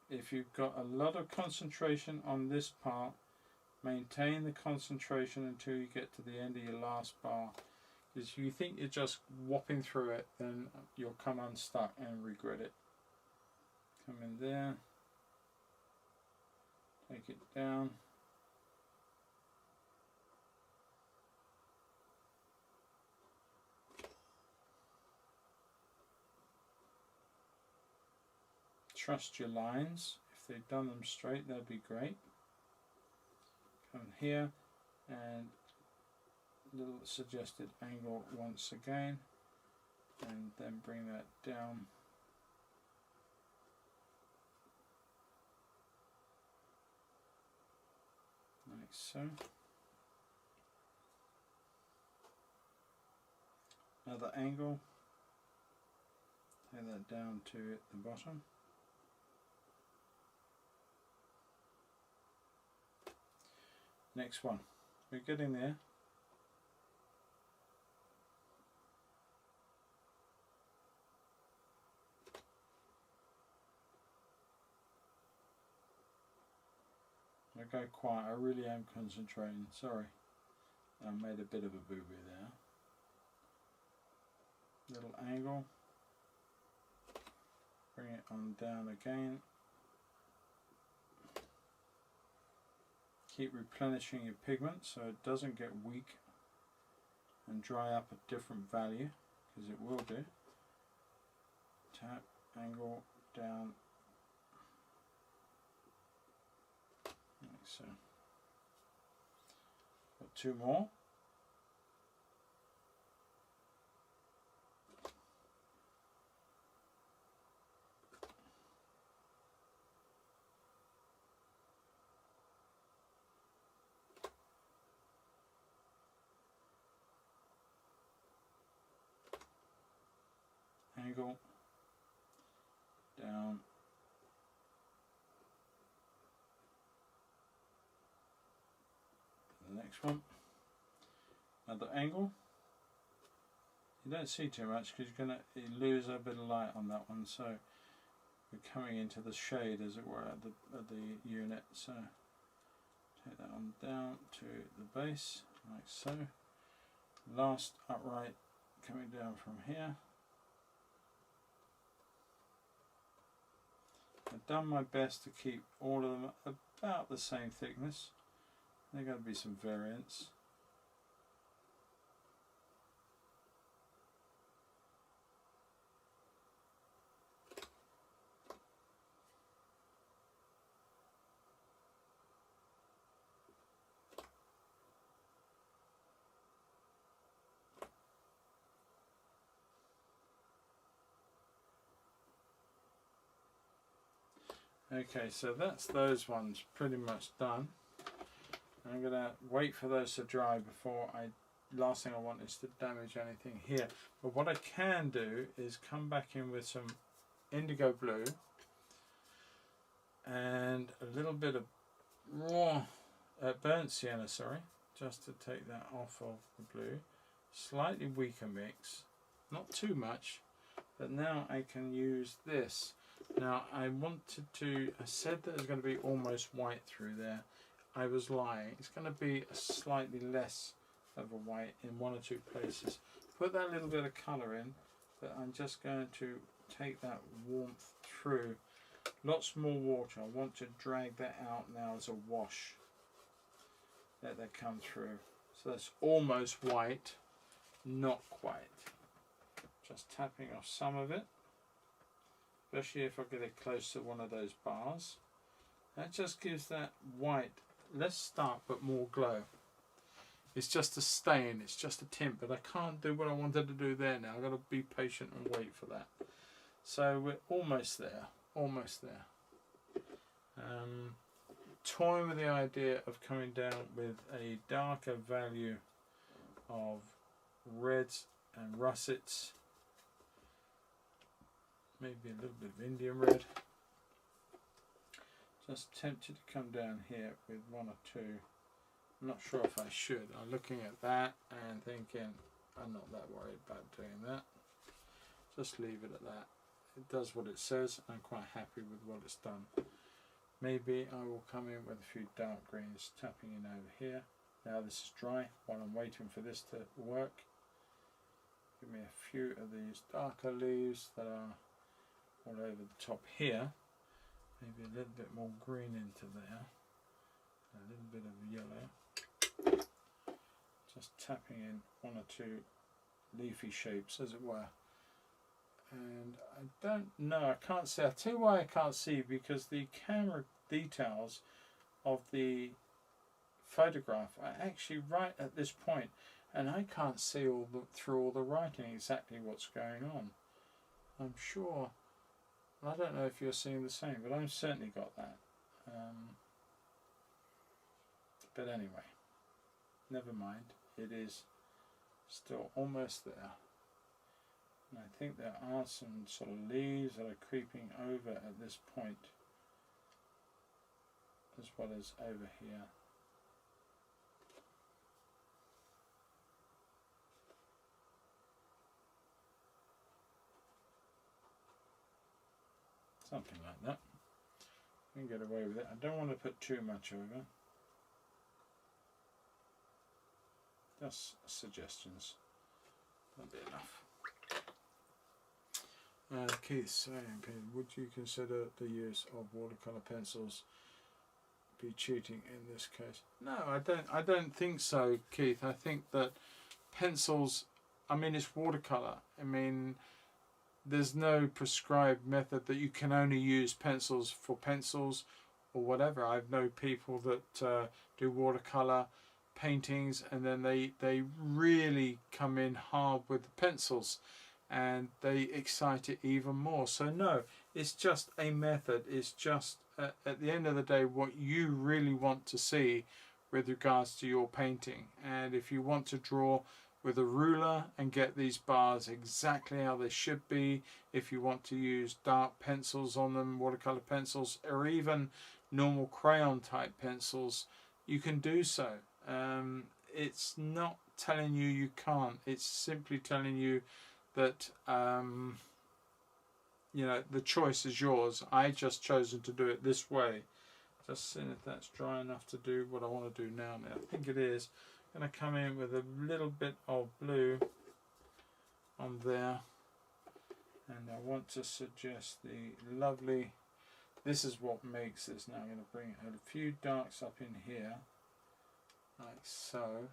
If you've got a lot of concentration on this part, maintain the concentration until you get to the end of your last bar. Because if you think you're just whopping through it, then you'll come unstuck and regret it. Come in there, take it down. Trust your lines. If they've done them straight, that'd be great. Come here and little suggested angle once again, and then bring that down. Like so. Another angle. Take that down to the bottom. Next one. We're getting there. I go quiet, I really am concentrating, sorry. I made a bit of a boo-boo there. Little angle. Bring it on down again. Keep replenishing your pigment so it doesn't get weak and dry up at different value, because it will do. Tap, angle, down. Like so. Got two more. Angle, down, the next one, another angle. You don't see too much because you're going to lose a bit of light on that one, so we're coming into the shade, as it were, at the unit. So take that one down to the base, like so. Last upright coming down from here. I've done my best to keep all of them about the same thickness. There's going to be some variance. Okay, so that's those ones pretty much done. I'm going to wait for those to dry before last thing I want is to damage anything here. But what I can do is come back in with some indigo blue and a little bit of raw burnt sienna, sorry, just to take that off of the blue. Slightly weaker mix, not too much, but now I can use this. Now I said that it's going to be almost white through there. I was lying. It's going to be a slightly less of a white in one or two places. Put that little bit of colour in, but I'm just going to take that warmth through. Lots more water. I want to drag that out now as a wash. Let that come through. So that's almost white, not quite. Just tapping off some of it. Especially if I get it close to one of those bars. That just gives that white less stark but more glow. It's just a stain, it's just a tint, but I can't do what I wanted to do there now. I've got to be patient and wait for that. So we're almost there, almost there. Toying with the idea of coming down with a darker value of reds and russets. Maybe a little bit of Indian red. Just tempted to come down here with one or two. I'm not sure if I should. I'm looking at that and thinking I'm not that worried about doing that. Just leave it at that. It does what it says. I'm quite happy with what it's done. Maybe I will come in with a few dark greens, tapping in over here. Now this is dry while I'm waiting for this to work. Give me a few of these darker leaves that are all over the top here. Maybe a little bit more green into there. A little bit of yellow. Just tapping in one or two leafy shapes, as it were. And I don't know, I can't see. I'll tell you why I can't see, because the camera details of the photograph are actually right at this point, and I can't see through all the writing exactly what's going on. I'm sure. I don't know if you're seeing the same, but I've certainly got that. But anyway, never mind. It is still almost there. And I think there are some sort of leaves that are creeping over at this point, as well as over here. Something like that. You can get away with it. I don't want to put too much over. Just suggestions. That'll be enough. Keith saying, would you consider the use of watercolour pencils be cheating in this case? No, I don't think so, Keith. I think that pencils, I mean, it's watercolour. I mean, there's no prescribed method that you can only use pencils for pencils or whatever. I know people that do watercolour paintings and then they really come in hard with the pencils and they excite it even more. So no, it's just a method. It's just at the end of the day what you really want to see with regards to your painting. And if you want to draw with a ruler and get these bars exactly how they should be, if you want to use dark pencils on them, watercolor pencils, or even normal crayon type pencils, you can do so. It's not telling you you can't, it's simply telling you that you know, the choice is yours. I just chosen to do it this way. Just seeing if that's dry enough to do what I want to do now. I think it is. I'm going to come in with a little bit of blue on there, and I want to suggest the lovely, this is what makes this. Now I'm going to bring a few darks up in here like so,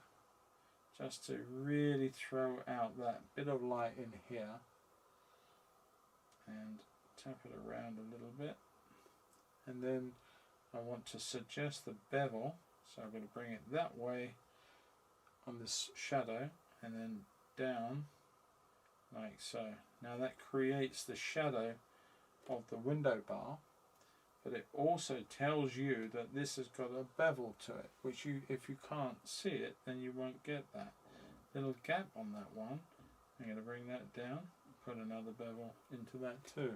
just to really throw out that bit of light in here, and tap it around a little bit. And then I want to suggest the bevel, so I'm going to bring it that way on this shadow and then down like so. Now that creates the shadow of the window bar, but it also tells you that this has got a bevel to it, which you, if you can't see it, then you won't get that little gap on that one. I'm going to bring that down, put another bevel into that too,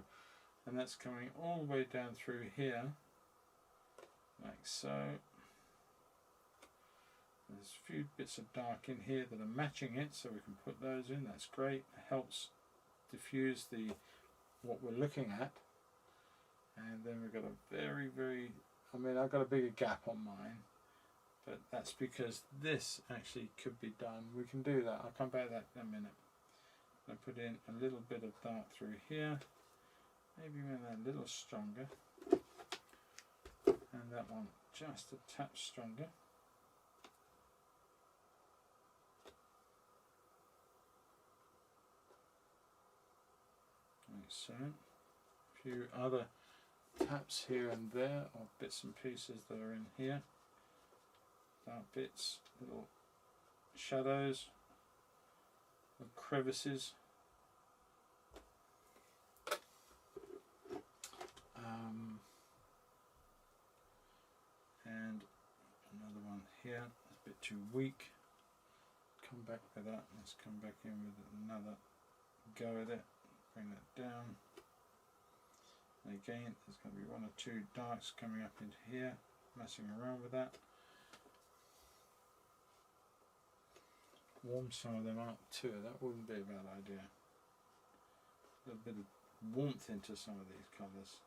and that's coming all the way down through here like so. There's a few bits of dark in here that are matching it, so we can put those in. That's great. It helps diffuse the what we're looking at. And then we've got a very, I mean, I've got a bigger gap on mine, but that's because this actually could be done. We can do that. I'll come back to that in a minute. I put in a little bit of dark through here, maybe even a little stronger, and that one just a touch stronger. Like so. A few other taps here and there, or bits and pieces that are in here. Dark bits, little shadows, little crevices. And another one here, it's a bit too weak. Come back with that, let's come back in with another go at it, bring that down. And again, there's going to be one or two darks coming up into here, messing around with that. Warm some of them up too, that wouldn't be a bad idea. A little bit of warmth into some of these colours.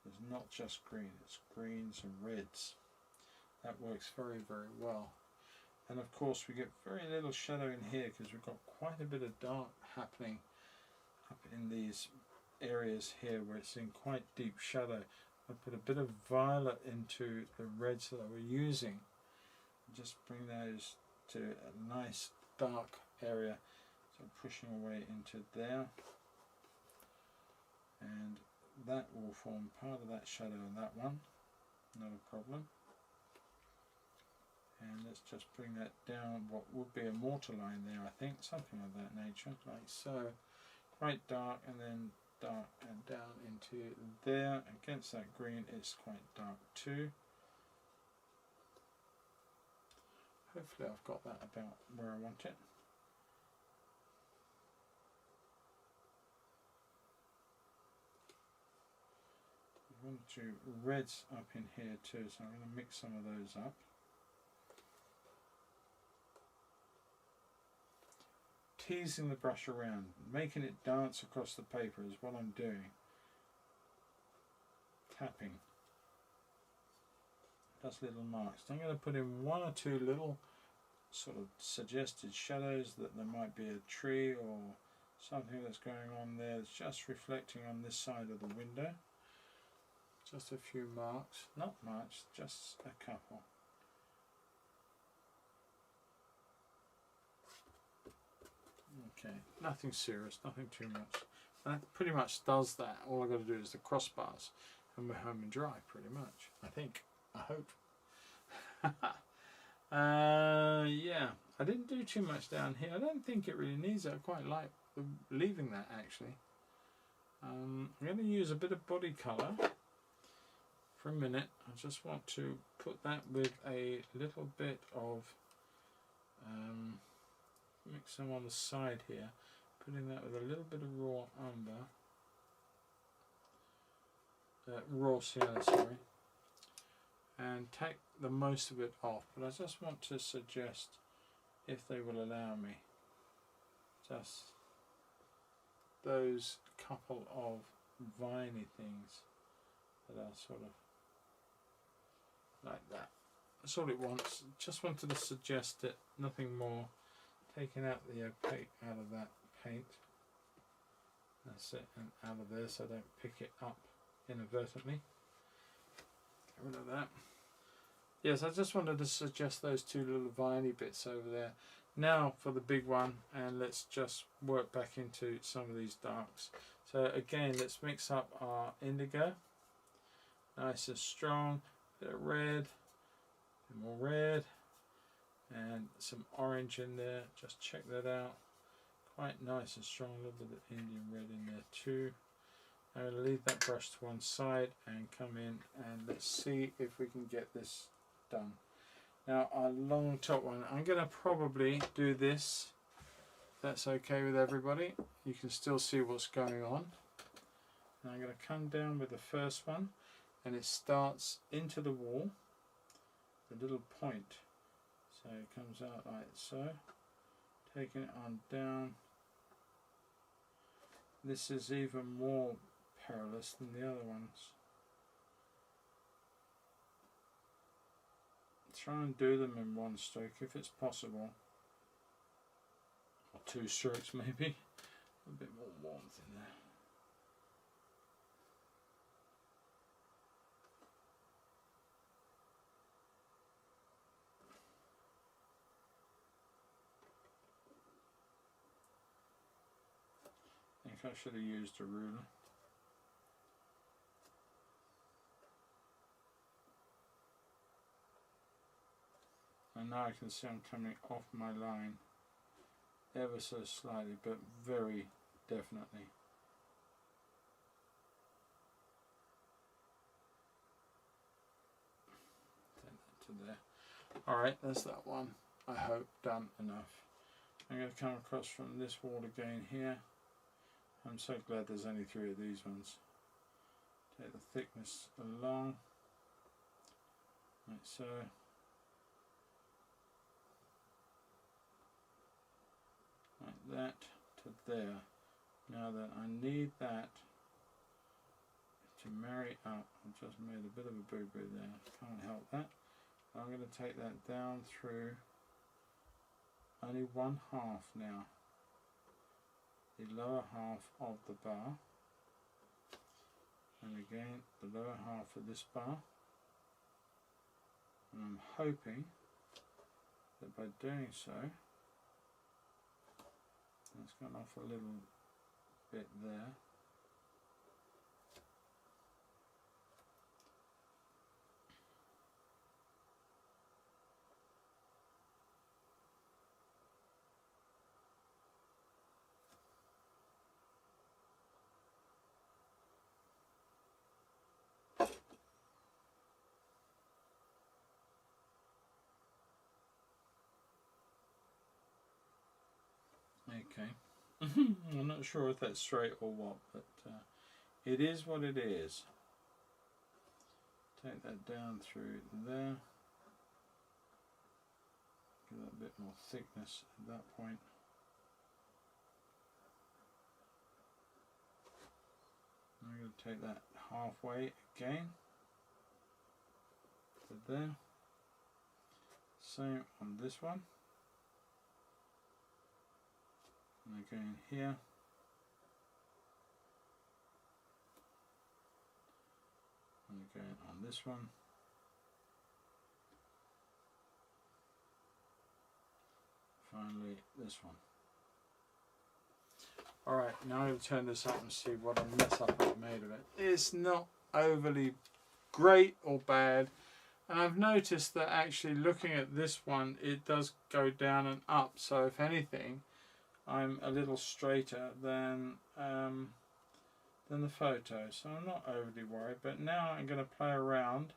It's not just green, it's greens and reds. That works very well. And of course we get very little shadow in here because we've got quite a bit of dark happening up in these areas here where it's in quite deep shadow. I put a bit of violet into the reds that I were using. Just bring those to a nice dark area. So pushing away into there. And that will form part of that shadow on that one, not a problem. And let's just bring that down, what would be a mortar line there, I think, something of that nature, like so. Quite dark and then dark and down into there. Against that green it's quite dark too. Hopefully I've got that about where I want it. one or two reds up in here too, so I'm going to mix some of those up. Teasing the brush around, making it dance across the paper is what I'm doing. Tapping. Just little marks. I'm going to put in one or two little sort of suggested shadows that there might be a tree or something that's going on there. It's just reflecting on this side of the window. Just a few marks, not much, just a couple. Okay, nothing serious, nothing too much. That pretty much does that. All I've got to do is the crossbars and we're home and dry pretty much, I think. I hope. Yeah, I didn't do too much down here. I don't think it really needs it. I quite like leaving that actually. I'm going to use a bit of body colour for a minute. I just want to put that with a little bit of mix them on the side here, putting that with a little bit of raw umber, raw sienna, sorry, and take the most of it off. But I just want to suggest, if they will allow me, just those couple of viney things that are sort of like that. That's all it wants. Just wanted to suggest it, nothing more. Taking out the opaque out of that paint. That's it, and out of there so I don't pick it up inadvertently. Get rid of that. Yes, I just wanted to suggest those two little viney bits over there. Now for the big one, and let's just work back into some of these darks. So again, let's mix up our indigo. Nice and strong. Bit of red, a bit more red, and some orange in there. Just check that out. Quite nice and strong. A little bit of Indian red in there too. I'm going to leave that brush to one side and come in and let's see if we can get this done. Now our long top one, I'm going to probably do this, if that's okay with everybody. You can still see what's going on. And I'm going to come down with the first one, and it starts into the wall, the little point. So it comes out like so, taking it on down. This is even more perilous than the other ones. Try and do them in one stroke if it's possible, or two strokes maybe. A bit more warmth in there. I think I should have used a ruler. And now I can see I'm coming off my line ever so slightly, but very definitely. Take that to there. Alright, that's that one. I hope done enough. I'm going to come across from this wall again here. I'm so glad there's only 3 of these ones. Take the thickness along, like so. Like that to there. Now that I need that to marry up, I've just made a bit of a boo-boo there, can't help that. I'm going to take that down through only 1/2 now, the lower half of the bar, and again the lower half of this bar, and I'm hoping that by doing so, that's gone off a little bit there. Okay. I'm not sure if that's straight or what, but it is what it is. Take that down through there. Give that a bit more thickness at that point. I'm going to take that halfway again to there. Same on this one. And again here. And again on this one. Finally this one. Alright, now I'm going to turn this up and see what a mess up I've made of it. It's not overly great or bad, and I've noticed that actually looking at this one, it does go down and up, so if anything I'm a little straighter than the photo, so I'm not overly worried. But now I'm going to play around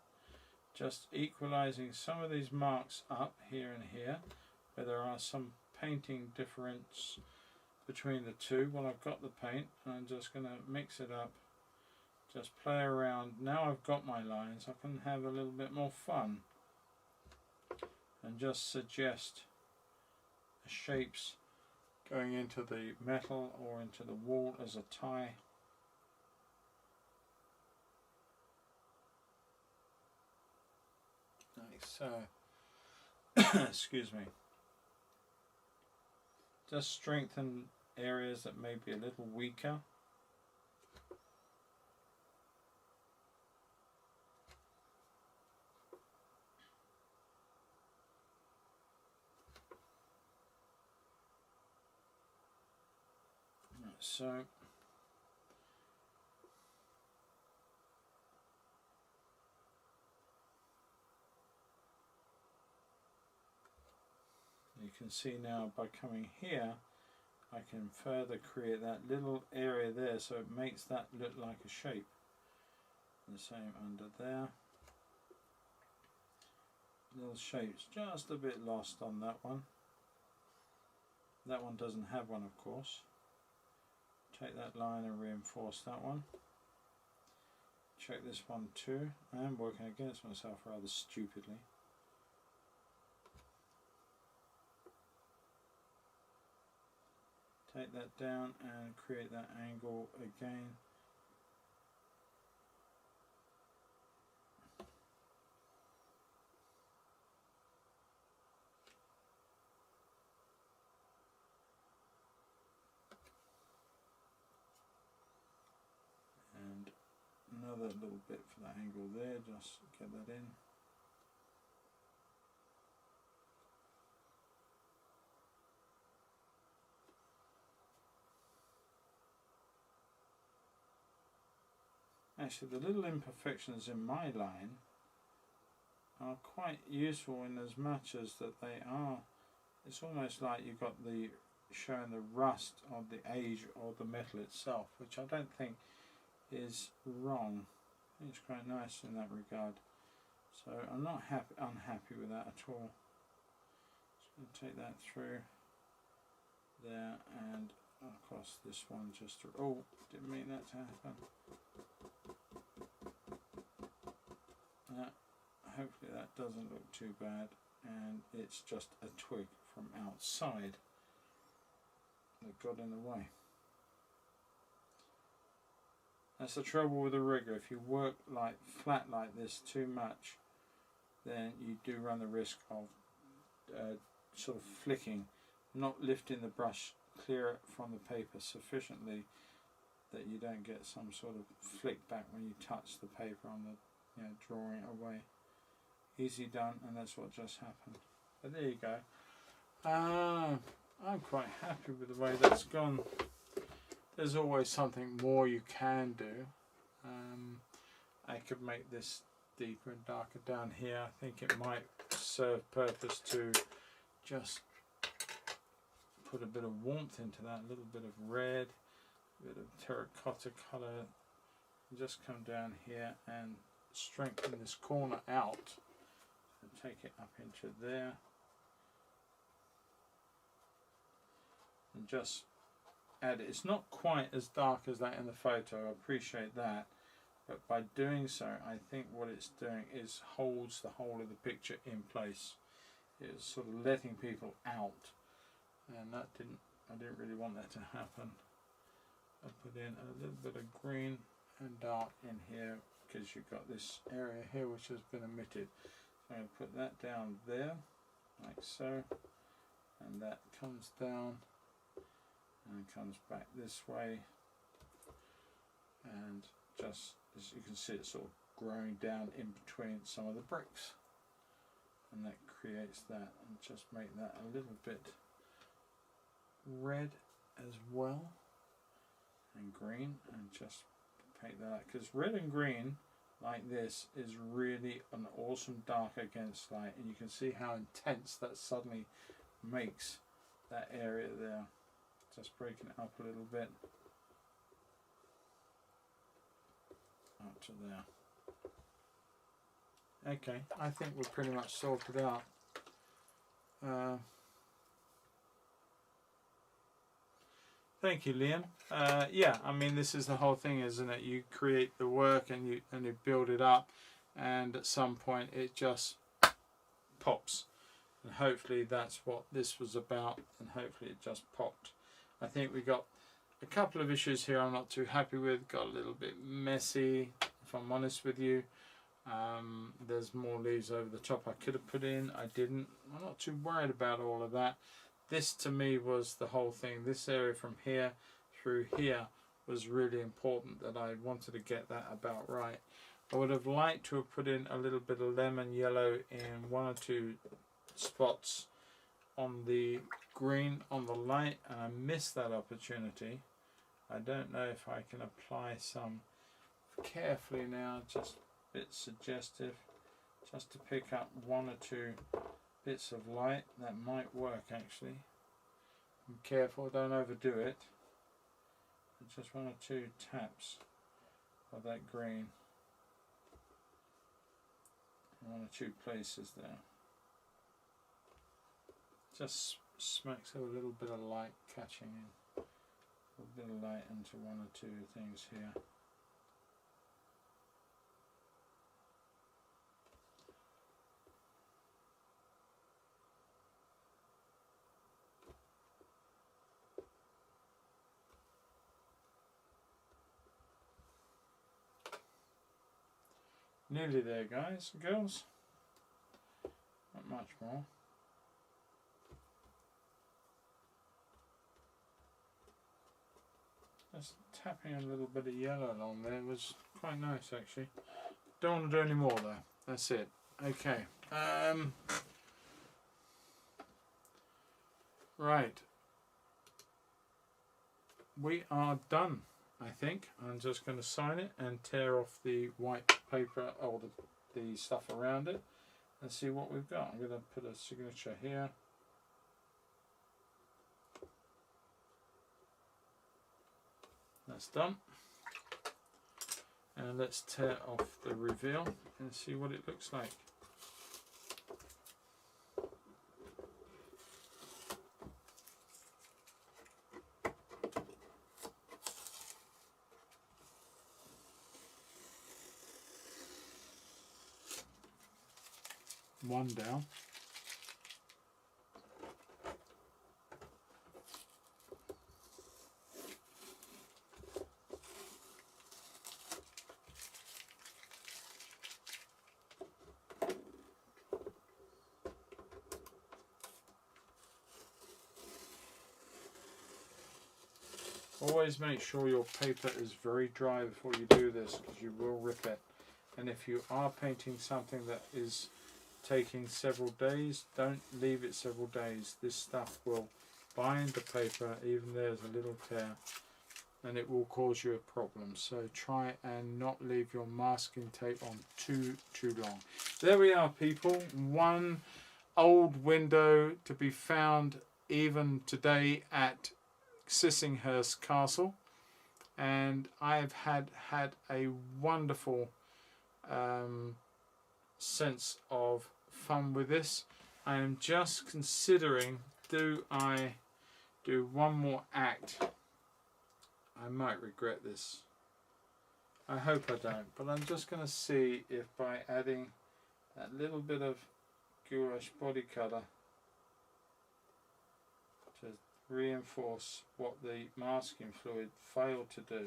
just equalizing some of these marks up here and here where there are some painting difference between the two. Well, I've got the paint and I'm just going to mix it up, just play around. Now I've got my lines, I can have a little bit more fun and just suggest shapes going into the metal or into the wall as a tie. Like so. Excuse me. Just strengthen areas that may be a little weaker. So you can see now by coming here I can further create that little area there, so it makes that look like a shape. The same under there. Little shapes just a bit lost on that one. That one doesn't have one, of course. Take that line and reinforce that one. Check this one too. I am working against myself rather stupidly. Take that down and create that angle again. And another little bit for that angle there, just get that in. Actually, the little imperfections in my line are quite useful in as much as that they are, it's almost like you've got the showing the rust of the age of the metal itself, which I don't think is wrong. I think it's quite nice in that regard. So I'm not unhappy with that at all. Just going to take that through there and across this one just to, oh, didn't mean that to happen. Hopefully that doesn't look too bad, and it's just a twig from outside that got in the way. That's the trouble with a rigger. If you work like flat like this too much, then you do run the risk of sort of flicking, not lifting the brush clear from the paper sufficiently that you don't get some sort of flick back when you touch the paper on the, drawing it away. Easy done, and that's what just happened. But there you go. I'm quite happy with the way that's gone. There's always something more you can do. I could make this deeper and darker down here. I think it might serve purpose to just put a bit of warmth into that, a little bit of red, a bit of terracotta colour, and just come down here and strengthen this corner out and take it up into there and just add it. It's not quite as dark as that in the photo, I appreciate that, but by doing so, I think what it's doing is holds the whole of the picture in place. It's sort of letting people out, and I didn't really want that to happen. I put in a little bit of green and dark in here because you've got this area here which has been omitted. So I'm going to put that down there, like so, and that comes down and comes back this way, and just as you can see, it's sort of growing down in between some of the bricks, and that creates that, and just make that a little bit red as well, and green, and just paint that out, because red and green like this is really an awesome dark against light, and you can see how intense that suddenly makes that area there. Just breaking it up a little bit up to there. Okay, I think we're pretty much sorted out. Thank you, Liam. Yeah, I mean, this is the whole thing, isn't it? You create the work and you build it up, and at some point it just pops, and hopefully that's what this was about, and hopefully it just popped. I think we got a couple of issues here I'm not too happy with. Got a little bit messy, if I'm honest with you. There's more leaves over the top I could have put in. I didn't. I'm not too worried about all of that. This to me was the whole thing. This area from here through here was really important, that I wanted to get that about right. I would have liked to have put in a little bit of lemon yellow in one or two spots on the green on the light, and I missed that opportunity. I don't know if I can apply some carefully now, just a bit suggestive, just to pick up one or two bits of light. That might work actually. Be careful, don't overdo it. Just one or two taps of that green, one or two places there. Just smacks a little bit of light catching in, a little bit of light into one or two things here. Nearly there, guys and girls. Not much more. Just tapping a little bit of yellow along there was quite nice actually. Don't want to do any more though. That's it. Okay. Right. We are done, I think. I'm just going to sign it and tear off the white paper or the stuff around it and see what we've got. I'm going to put a signature here. That's done. And let's tear off the reveal and see what it looks like. One down. Always make sure your paper is very dry before you do this, because you will rip it. And if you are painting something that is taking several days, don't leave it several days. This stuff will bind the paper, even there's a little tear, and it will cause you a problem. So try and not leave your masking tape on too long. There we are, people. One old window to be found even today at Sissinghurst Castle, and I've had a wonderful sense of fun with this. I am just considering, do I do one more act? I might regret this. I hope I don't, but I'm just going to see if by adding that little bit of gouache body colour to reinforce what the masking fluid failed to do,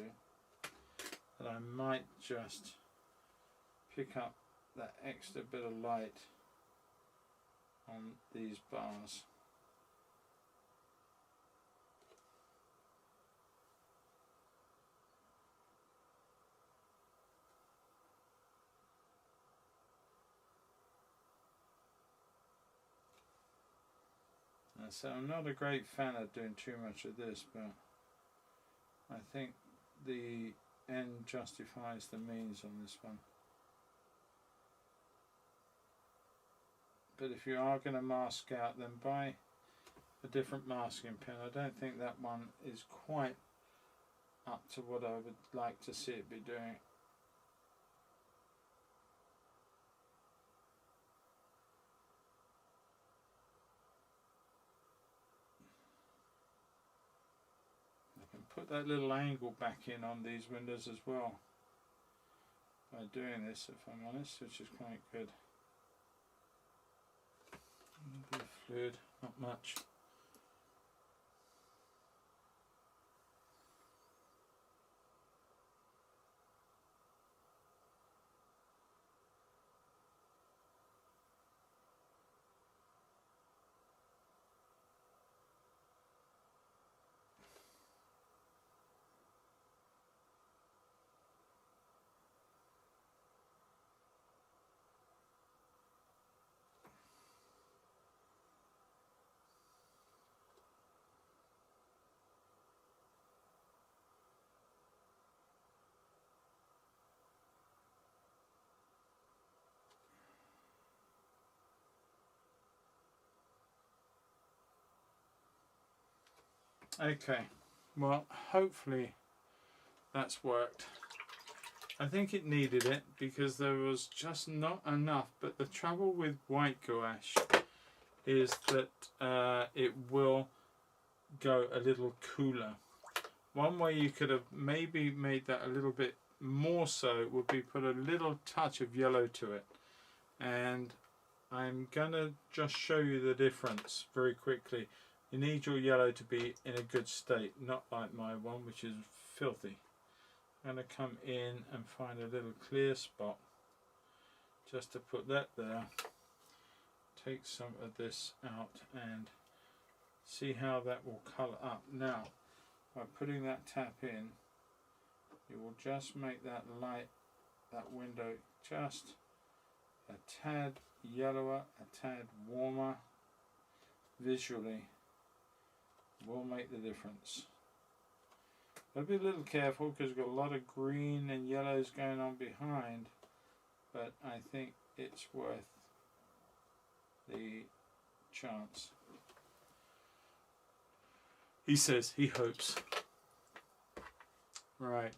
that I might just pick up that extra bit of light on these bars. So I'm not a great fan of doing too much of this, but I think the end justifies the means on this one. But if you are going to mask out, then buy a different masking pen. I don't think that one is quite up to what I would like to see it be doing. Put that little angle back in on these windows as well by doing this, if I'm honest, which is quite good. A bit of fluid, not much. Okay, well, hopefully that's worked. I think it needed it because there was just not enough, but the trouble with white gouache is that it will go a little cooler. One way you could have maybe made that a little bit more so would be put a little touch of yellow to it, and I'm gonna just show you the difference very quickly. You need your yellow to be in a good state, not like my one, which is filthy. I'm going to come in and find a little clear spot just to put that there. Take some of this out and see how that will colour up. Now, by putting that tap in, you will just make that light, that window, just a tad yellower, a tad warmer. Visually will make the difference. I'll be a little careful because we've got a lot of green and yellows going on behind, but I think it's worth the chance. He says he hopes. Right.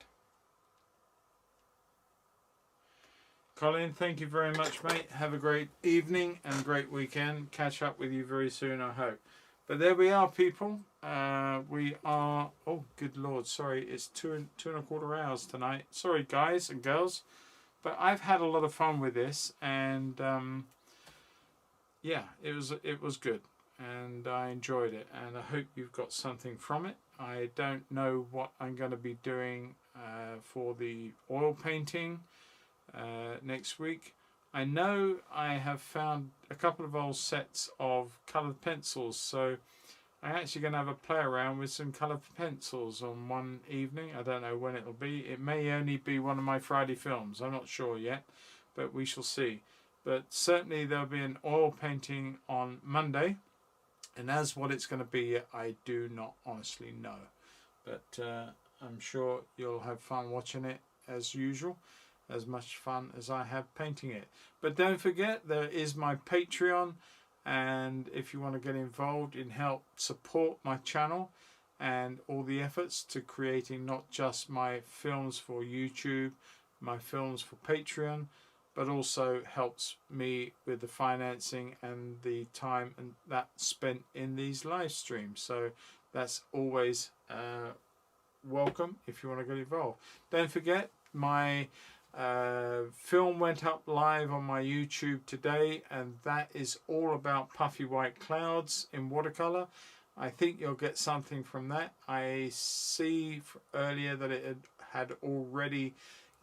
Colin, thank you very much, mate. Have a great evening and great weekend. Catch up with you very soon, I hope. But there we are, people. We are, oh good lord, sorry, it's two and a quarter hours tonight. Sorry guys and girls, but I've had a lot of fun with this, and yeah, it was good, and I enjoyed it, and I hope you've got something from it. I don't know what I'm going to be doing for the oil painting next week. I know I have found a couple of old sets of coloured pencils, so I'm actually going to have a play around with some coloured pencils on one evening. I don't know when it'll be. It may only be one of my Friday films. I'm not sure yet, but we shall see. But certainly there'll be an oil painting on Monday, and as what it's going to be, I do not honestly know. But I'm sure you'll have fun watching it as usual. As much fun as I have painting it. But don't forget, there is my Patreon, and if you want to get involved in help support my channel and all the efforts to creating not just my films for YouTube, my films for Patreon, but also helps me with the financing and the time and that spent in these live streams. So that's always welcome if you want to get involved. Don't forget, my film went up live on my YouTube today, and that is all about puffy white clouds in watercolour. I think you'll get something from that. I see earlier that it had already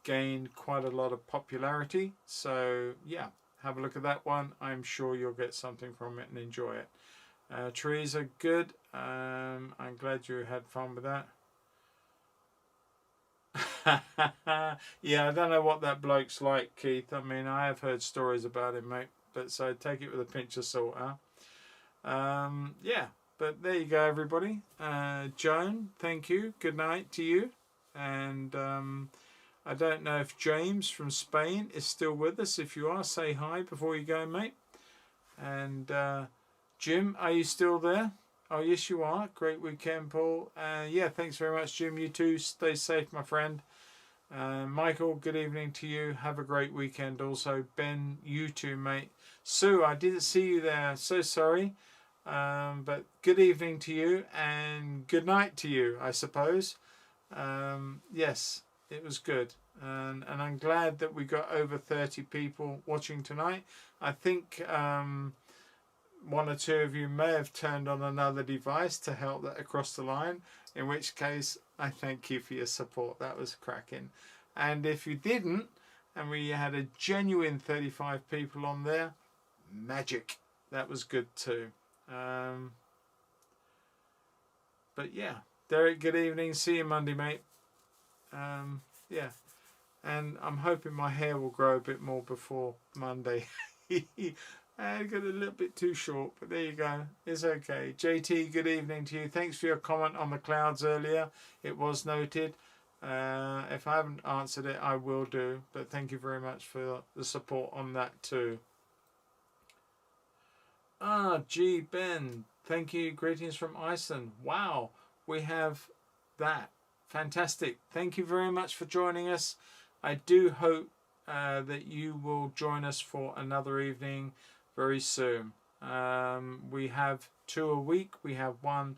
gained quite a lot of popularity, so yeah, have a look at that one. I'm sure you'll get something from it and enjoy it. Trees are good. I'm glad you had fun with that. Yeah, I don't know what that bloke's like, Keith. I mean, I have heard stories about him, mate, but so take it with a pinch of salt, huh? Yeah, but there you go, everybody. Joan, thank you. Good night to you. And I don't know if James from Spain is still with us. If you are, say hi before you go, mate. And Jim, are you still there? Oh, yes, you are. Great weekend, Paul. Yeah, thanks very much, Jim. You too. Stay safe, my friend. Michael, good evening to you. Have a great weekend also. Ben, you too, mate. Sue, I didn't see you there. So sorry. But good evening to you and good night to you, I suppose. Yes, it was good. And I'm glad that we got over 30 people watching tonight. I think one or two of you may have turned on another device to help that across the line, in which case I thank you for your support. That was cracking. And if you didn't, and we had a genuine 35 people on there, magic. That was good too. But yeah, Derek, good evening. See you Monday, mate. Yeah, and I'm hoping my hair will grow a bit more before Monday. I got a little bit too short, but there you go. It's okay. JT, good evening to you. Thanks for your comment on the clouds earlier. It was noted. If I haven't answered it, I will do. But thank you very much for the support on that too. G. Ben, thank you. Greetings from Iceland. Wow, we have that. Fantastic. Thank you very much for joining us. I do hope that you will join us for another evening very soon. We have 2 a week. We have one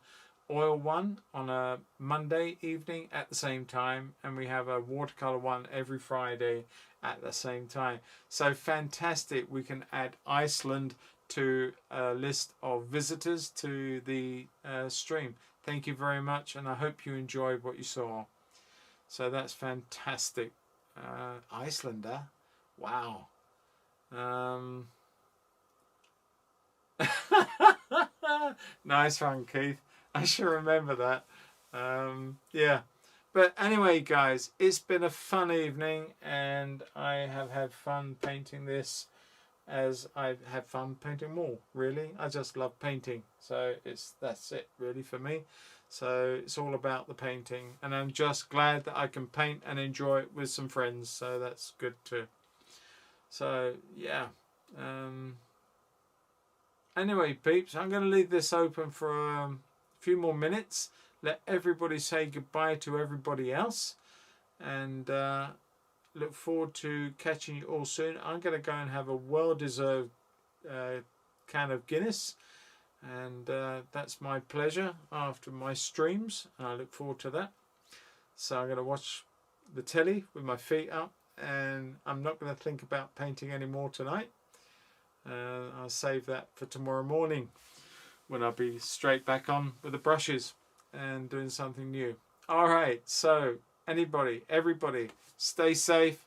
oil one on a Monday evening at the same time, and we have a watercolor one every Friday at the same time. So fantastic. We can add Iceland to a list of visitors to the stream. Thank you very much, and I hope you enjoyed what you saw. So that's fantastic. Icelander, wow. Nice one, Keith. I should remember that. Yeah. But anyway, guys, it's been a fun evening, and I have had fun painting this, as I've had fun painting more, really. I just love painting. So that's it, really, for me. So it's all about the painting, and I'm just glad that I can paint and enjoy it with some friends. So that's good too. So yeah. Anyway, peeps, I'm going to leave this open for a few more minutes. Let everybody say goodbye to everybody else, and look forward to catching you all soon. I'm going to go and have a well-deserved can of Guinness, and that's my pleasure after my streams, and I look forward to that. So I'm going to watch the telly with my feet up, and I'm not going to think about painting anymore tonight. I'll save that for tomorrow morning, when I'll be straight back on with the brushes and doing something new. Alright, so everybody, stay safe,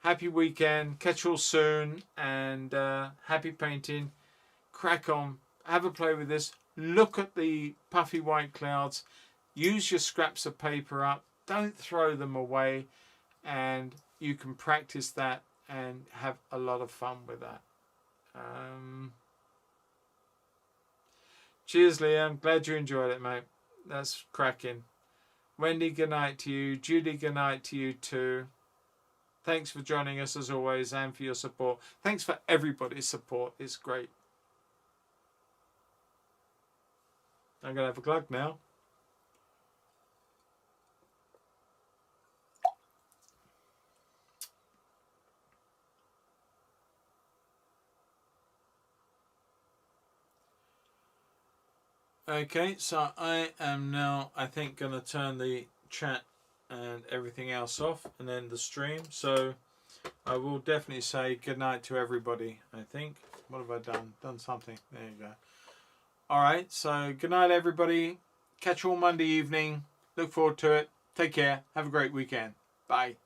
happy weekend, catch you all soon, and happy painting. Crack on, have a play with this, look at the puffy white clouds, use your scraps of paper up, don't throw them away, and you can practice that and have a lot of fun with that. Cheers, Liam. Glad you enjoyed it, mate. That's cracking. Wendy, good night to you. Judy, good night to you too. Thanks for joining us as always, and for your support. Thanks for everybody's support. It's great. I'm going to have a glug now. Okay, so I am now, I think, going to turn the chat and everything else off, and then the stream. So I will definitely say good night to everybody. I think, what have I done? Done something. There you go. All right, so good night everybody. Catch you all Monday evening. Look forward to it. Take care. Have a great weekend. Bye.